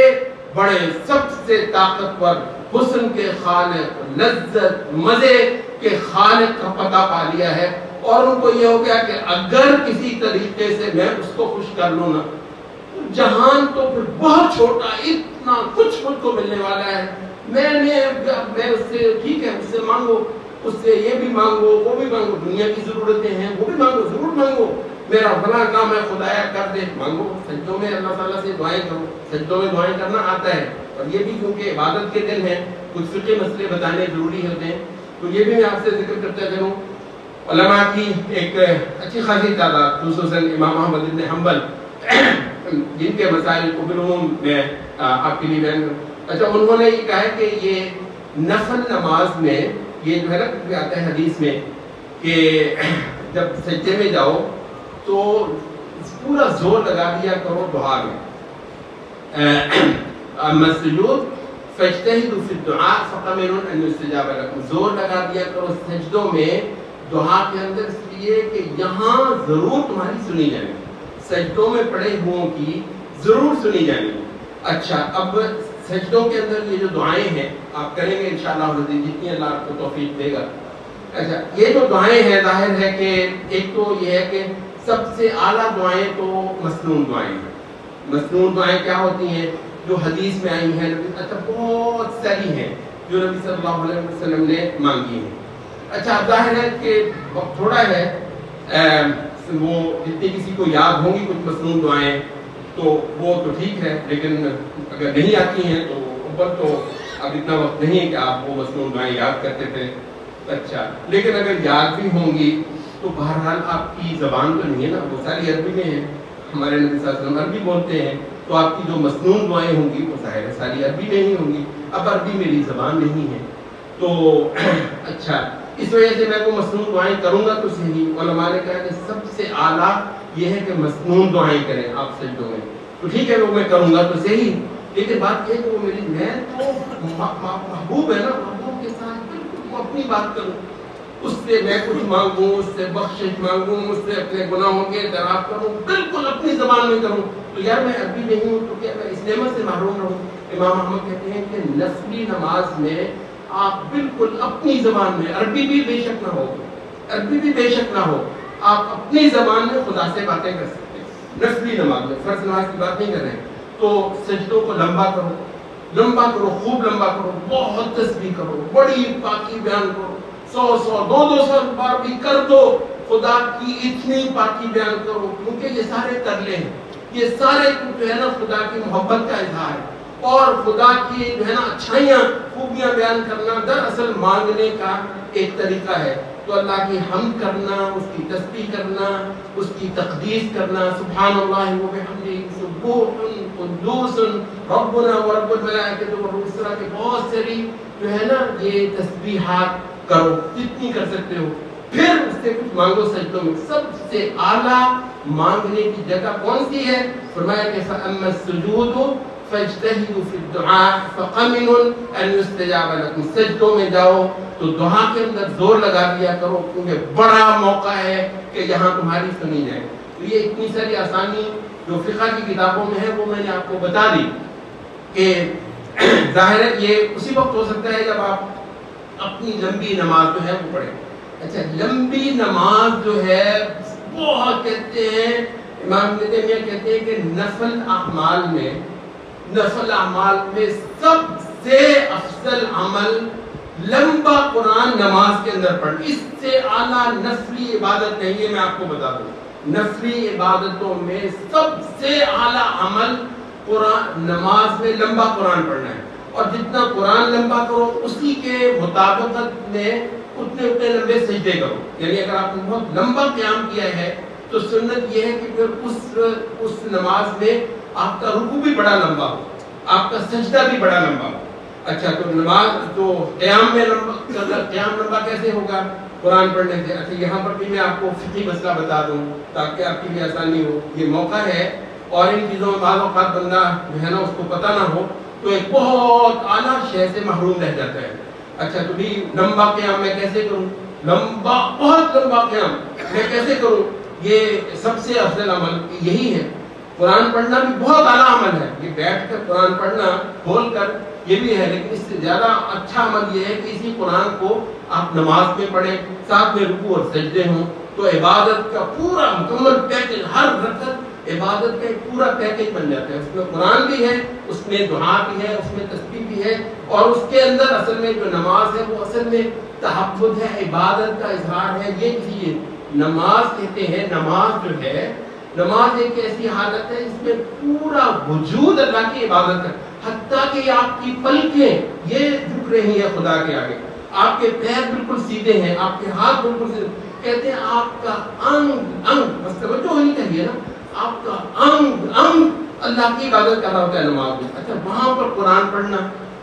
بڑے، سب سے طاقتور، حسن کے خالق، لذت مزے کے خالق کا پتہ پا لیا ہے، اور ان کو یہ ہو گیا کہ اگر کسی طریقے سے میں اس کو خوش کر لوں نا، جہان تو پھر بہت چھوٹا، اتنا کچھ مجھ کو ملنے والا ہے، میں اس سے ٹھیک ہے، اس سے مانگو، اس سے یہ بھی مانگو، وہ بھی مانگو، دنیا کی ضرورتیں ہیں وہ بھی مانگو، ضرور مانگو، میرا فلاں کام ہے خدایا کر دے، مانگو، سجدوں میں اللہ تعالیٰ سے دعائیں کرو، سجدوں میں دعائیں کرنا آتا ہے، اور یہ بھی کیونکہ عبادت کے دن ہیں، کچھ فقہی مسئلے بتانے ضروری ہوتے ہیں، تو یہ بھی میں آپ سے ذکر کرتا چلوں۔ علماء کی ایک اچھی خاصی تعداد، خصوصاً امام احمد بن حنبل، جن کے مسائل کو بالعموم میں آپ کے لیے بیان کروں، اچھا انہوں نے یہ کہا ہے کہ یہ نفل نماز میں یہ جو ہے نا آتا ہے حدیث میں کہ جب سجدے میں جاؤ تو پورا زور لگا دیا کرو دعا میں، مسجود فاجتہدوا فی الدعاء فقمنوا ان یستجاب لکم، زور لگا دیا کرو سجدوں میں دعا کے اندر، اس لیے کہ یہاں ضرور تمہاری سنی جائے گی، سجدوں میں پڑے ہوں کی ضرور سنی جائے گی۔ اچھا اب سجدوں کے اندر یہ جو دعائیں ہیں آپ کریں گے انشاءاللہ جتنی اللہ آپ کو توفیق دے گا۔ اچھا یہ جو دعائیں ہیں، ظاہر ہے کہ ایک تو یہ ہے کہ سب سے اعلیٰ دعائیں تو مسنون دعائیں ہیں۔ مسنون دعائیں کیا ہوتی ہیں؟ جو حدیث میں آئی ہیں، اچھا بہت ساری ہیں جو نبی صلی اللہ علیہ وسلم نے مانگی ہیں۔ اچھا ظاہر ہے کہ وقت تھوڑا ہے، وہ جتنی کسی کو یاد ہوں گی کچھ مسنون دعائیں تو وہ تو ٹھیک ہے، لیکن اگر نہیں آتی ہیں تو اوپر تو اب اتنا وقت نہیں ہے کہ آپ وہ مسنون دعائیں یاد کرتے تھے، اچھا لیکن اگر یاد بھی ہوں گی تو بہرحال آپ کی زبان تو نہیں ہے نا، وہ ساری عربی میں ہیں، ہمارے نبی صلی اللہ علیہ وسلم عربی بولتے ہیں، تو آپ کی جو مسنون دعائیں ہوں گی وہ ظاہر ہے ساری عربی میں ہی ہوں گی، اب عربی میری زبان نہیں ہے تو اچھا اس وجہ سے میں وہ مسنون دعائیں کروں گا تو صحیح۔ علماء نے کہا کہ سب سے اعلیٰ یہ ہے کہ مسنون دعائیں کریں آپ سجدوں میں، تو ٹھیک ہے وہ میں کروں گا تو صحیح، لیکن بات یہ ہے کہ وہ میری میں تو محبوب ہے نا، محبوب کے ساتھ بالکل اپنی بات کروں، اس سے میں کچھ مانگوں، اس سے بخشش مانگوں، اس سے اپنے گناہوں کے اعتراف کروں، بالکل اپنی زبان میں کروں، تو یار میں عربی نہیں ہوں تو کیا میں اس نعمت سے محروم رہوں؟ امام احمد کہتے ہیں کہ نفلی نماز میں آپ بالکل اپنی زبان میں، عربی بھی بے شک نہ ہو، عربی بھی بے شک نہ ہو، آپ اپنی زبان میں خدا سے باتیں کر سکتے ہیں. نفلی نماز میں، فرض نماز کی بات نہیں کر رہے ہیں، تو سجدوں کو لمبا کرو، لمبا کرو، خوب لمبا کرو، بہت تسبیح کرو، بڑی پاکی بیان کرو، 100 200 بار بھی کر دو، خدا کی اتنی پاکی بیان کرو، کیونکہ یہ سارے ترلے ہیں، یہ سارے جو ہے نا خدا کی محبت کا اظہار ہے، اور خدا کی جو ہے نا اچھائیاں خوبیاں بیان کرنا دراصل مانگنے کا ایک طریقہ ہے. تو اللہ کی حمد کرنا، اس کی تسبیح کرنا، اس کی تقدیس کرنا، سبحان اللہ و بحمدہ سبوح قدوس ربنا و رب الملائکۃ والروح، اس طرح کے بہت ساری جو ہے نا یہ تسبیحات کرو جتنی کر سکتے ہو. پھر اس سے کچھ مانگو سجدوں میں. سب سے اعلیٰ مانگنے کی جگہ کون سی ہے؟ فرمایا کہ فَأَمَّا السُّجُودُ فَاجْتَهِدُوا فِي الدُّعَاءِ فَقَمِنٌ أَن يُسْتَجَابَ لَكُمْ. سجدوں میں جاؤ تو دعا کے اندر زور لگا دیا کرو، کیونکہ بڑا موقع ہے کہ یہاں تمہاری سنی جائے. تو یہ اتنی ساری آسانی جو فقہ کی کتابوں میں ہے وہ میں نے آپ کو بتا دی کہ ظاہر ہے یہ اسی وقت ہو سکتا ہے جب آپ اپنی لمبی نماز جو ہے وہ پڑھیں. اچھا، لمبی نماز جو ہے بہت کہتے ہیں امام ابن تیمیہ کہتے ہیں کہ نفل اعمال میں سب سے افضل عمل لمبا قرآن نماز کے اندر پڑھنا. اس سے اعلیٰ نفلی عبادت نہیں ہے. میں آپ کو بتا دوں، نفلی عبادتوں میں سب سے اعلیٰ عمل قرآن نماز میں لمبا قرآن پڑھنا ہے. اور جتنا قرآن لمبا کرو اسی کے مطابقت میں اتنے لمبے سجدے کرو. یعنی اگر آپ نے بہت لمبا قیام کیا ہے تو سنت یہ ہے کہ پھر اس نماز میں آپ کا رکوع بھی بڑا لمبا ہو، آپ کا سجدہ بھی بڑا لمبا ہو. اچھا، تو نماز تو قیام میں قیام لمبا کیسے ہوگا؟ قرآن پڑھنے سے. اچھا، یہاں پر بھی میں آپ کو فقہی مسئلہ بتا دوں تاکہ آپ کی بھی آسانی ہو. یہ موقع ہے اور ان چیزوں میں بعض اوقات بندہ جو ہے نا اس کو پتہ نہ ہو تو ایک بہت اعلیٰ شے سے محروم رہ جاتا ہے. اچھا، تو بھی لمبا قیام میں کیسے کروں؟ بہت لمبا قیام میں کیسے کروں؟ یہ سب سے افضل عمل یہی ہے. قرآن پڑھنا بھی بہت اعلیٰ عمل ہے، یہ بیٹھ کر قرآن پڑھنا کھول کر یہ بھی ہے، لیکن اس سے زیادہ اچھا عمل یہ ہے کہ اسی قرآن کو آپ نماز میں پڑھیں، ساتھ میں رکوع اور سجدے ہوں، تو عبادت کا پورا مکمل پیکج، ہر رکعت عبادت کا ایک پورا پیکج بن جاتا ہے. اس میں قرآن بھی ہے، اس میں دعا بھی ہے، اس میں تسبیح بھی ہے، اور اس کے اندر اصل میں جو نماز ہے وہ اصل میں تحفظ ہے، عبادت کا اظہار ہے. یہ چیز نماز کہتے ہیں. نماز جو ہے، نماز ایک ایسی حالت ہے جس میں پورا وجود اللہ کی عبادت ہے، حتیٰ کہ آپ کی پلکیں یہ جھک رہی ہیں خدا کے آگے، آپ کے پیر بالکل سیدھے ہیں، آپ کے ہاتھ بالکل سیدھے. کہتے ہیں آپ کا انگ بس توجہ ہونی چاہیے نا، آپ کا انگ اللہ کی عبادت کر رہا ہوتا ہے نماز میں. اچھا، وہاں پر قرآن پڑھنا،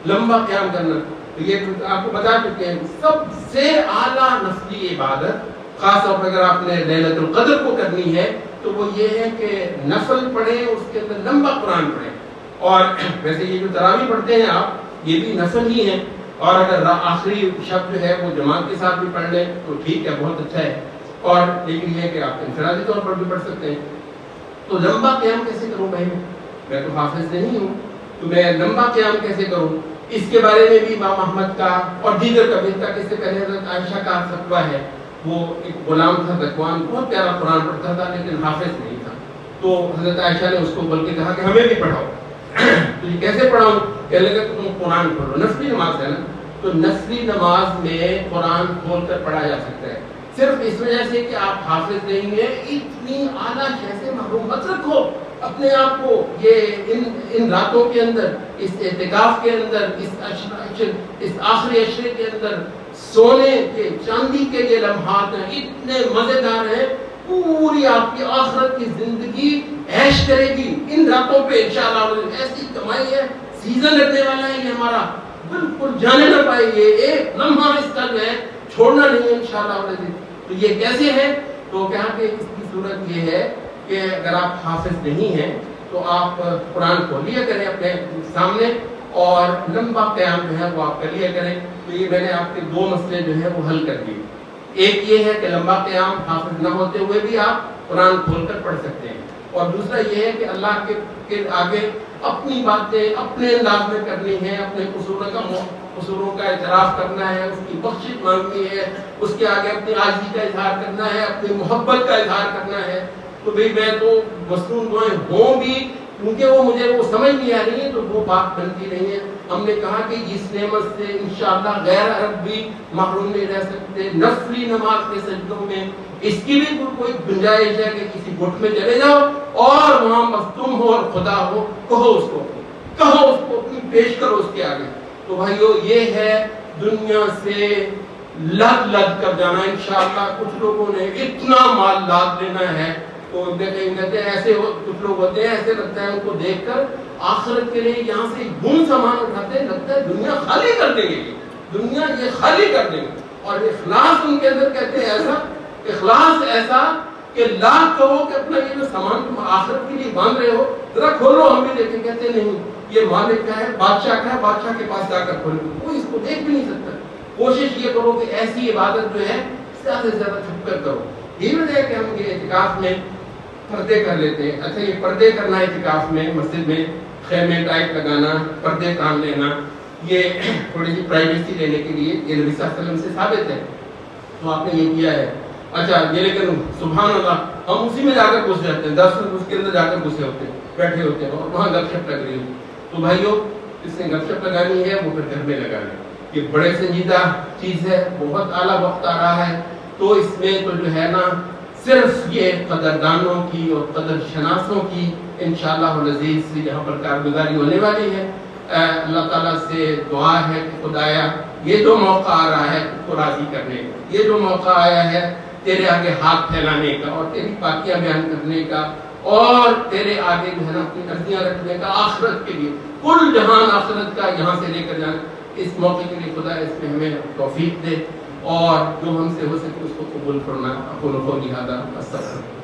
لمبا قیام کرنا، تو یہ آپ کو بتا چکے ہیں سب سے اعلیٰ نفلی عبادت. خاص طور پر اگر آپ نے لیلۃ القدر کو کرنی ہے تو وہ یہ ہے کہ نفل پڑھیں، اس کے اندر لمبا قرآن پڑھیں. اور ویسے یہ جو تراویح پڑھتے ہیں آپ، یہ بھی نفل ہی ہیں، اور اگر آخری شب جو ہے وہ جماعت کے ساتھ بھی پڑھ لیں تو ٹھیک ہے، بہت اچھا ہے. اور لیکن یہ ہے کہ آپ انفرادی طور پر بھی پڑھ سکتے ہیں. تو لمبا قیام کیسے کروں بھائی؟ میں تو حافظ نہیں ہوں، تو میں لمبا قیام کیسے کروں؟ اس کے بارے میں بھی امام احمد کا اور دیگر کا بھی تک اس سے پہلے حضرت عائشہ کا فتویٰ ہے. وہ ایک غلام تھا ذکوان، بہت پیارا قرآن پڑھتا تھا لیکن حافظ نہیں تھا. تو حضرت عائشہ نے اس کو بلکہ کہا کہ ہمیں بھی پڑھاؤ. تو یہ کیسے پڑھاؤں؟ کہنے لگا کہ تم قرآن پڑھو، نفلی نماز ہے نا، تو نفلی نماز میں قرآن کھول کر پڑھا جا سکتا ہے. صرف اس وجہ سے کہ آپ حافظ نہیں ہیں، اتنی اعلیٰ شے سے محروم مت رکھو اپنے آپ کو. یہ ان راتوں کے اندر، اس اعتکاف کے اندر، اس آخری عشرے کے اندر سونے کے چاندی کے یہ لمحات ہیں، اتنے مزیدار ہیں. پوری آپ کی آخرت کی زندگی عیش کرے گی ان راتوں پہ انشاءاللہ. ایسی کمائی ہے، سیزن لگنے والا ہے یہ ہمارا، بالکل جانے نہ پائے. یہ ایک لمحہ اس کا جو ہے چھوڑنا نہیں ہے انشاءاللہ. تو یہ کیسے ہے؟ تو کہا کہ اس کی صورت یہ ہے کہ اگر آپ حافظ نہیں ہیں تو آپ قرآن کھول لیا کریں اپنے سامنے اور لمبا قیام جو ہے وہ آپ کر لیا کریں. تو یہ میں نے آپ کے دو مسئلے جو ہے وہ حل کر دیے. ایک یہ ہے کہ لمبا قیام حافظ نہ ہوتے ہوئے بھی آپ قرآن کھول کر پڑھ سکتے ہیں، اور دوسرا یہ ہے کہ اللہ کے آگے اپنی باتیں اپنے انداز میں کرنی ہے، اپنے قصوروں کا اعتراف کرنا ہے، اس کی بخشش مانگنی ہے، اس کے آگے اپنی عاجزی کا اظہار کرنا ہے، اپنی محبت کا اظہار کرنا ہے. تو بھئی میں تو مصنون دعائیں ہوں بھی، کیونکہ وہ مجھے وہ سمجھ نہیں آ رہی ہے تو وہ بات بنتی نہیں ہے. ہم نے کہا کہ اس نعمت سے انشاءاللہ غیر عرب بھی محروم نہیں رہ سکتے. نفلی نماز کے سجدوں میں اس کی بھی کوئی گنجائش ہے کہ کسی گٹ میں چلے جاؤ اور وہاں بس تم ہو اور خدا ہو، کہو اس کو اپنی پیش کرو اس کے آگے. تو بھائیو یہ ہے دنیا سے لد کر جانا. انشاءاللہ کچھ لوگوں نے اتنا مال لاد لینا ہے تو کہتے ہیں ایسے کچھ لوگ ہوتے ہیں، ایسے لگتا ہے ان کو دیکھ کر آخرت کے لیے یہاں سے گن سامان اٹھاتے ہیں، لگتا ہے دنیا خالی کر دیں گے، دنیا یہ خالی کر دیں گے. اور اخلاص ان کے اندر کہتے ہیں ایسا اخلاص ایسا کہ لاکھ کہو کہ اپنا یہ جو سامان تم آخرت کے لیے باندھ رہے ہو ذرا کھولو ہم بھی دیکھیں. کہتے نہیں یہ مالک کا ہے، بادشاہ کا ہے، بادشاہ کے پاس جا کر کھولو، کوئی اس کو دیکھ بھی نہیں سکتا. کوشش یہ کرو کہ ایسی عبادت جو ہے زیادہ سے زیادہ چھپ کر کرو. یہ وجہ ہے کہ ہم یہ اعتکاف میں پردے کر لیتے ہیں. اچھا یہ پردے کرنا اعتکاف میں مسجد میں خیمے ٹائپ لگانا، پردے کام لینا، یہ تھوڑی سی پرائیویسی لینے کے لیے یہ نبی صلی اللہ علیہ وسلم سے ثابت ہے. تو آپ نے یہ کیا ہے. اچھا یہ لیکن سبحان اللہ ہم اسی میں جا کر گھس جاتے ہیں، 10 منٹ اس کے اندر جا کر گھسے ہوتے ہیں، بیٹھے ہوتے ہیں اور وہاں گپ شپ لگ رہی ہوتی. تو بھائیو اس نے گپ شپ لگانی ہے وہ پھر گھر میں لگا لیں. یہ بڑے سنجیدہ چیز ہے، بہت اعلیٰ وقت آ رہا ہے. تو اس میں تو جو ہے نا صرف یہ قدردانوں کی اور قدر شناسوں کی انشاءاللہ العزیز سے یہاں پر کارگزاری ہونے والی ہے. اللہ تعالیٰ سے دعا ہے کہ خدایا یہ جو موقع آ رہا ہے اس کو راضی کرنے کا، یہ جو موقع آیا ہے تیرے آگے ہاتھ پھیلانے کا اور تیری پاکیاں بیان کرنے کا اور تیرے آگے جو ہے نا اپنی عرضیاں رکھنے کا آخرت کے لیے، کل جہان آخرت کا یہاں سے لے کر جانا، اس موقع کے لیے خدا اس میں ہمیں توفیق دے اور جو ہم سے ہو سکے اس کو قبول فرما. اقول قولی ھذا استغفر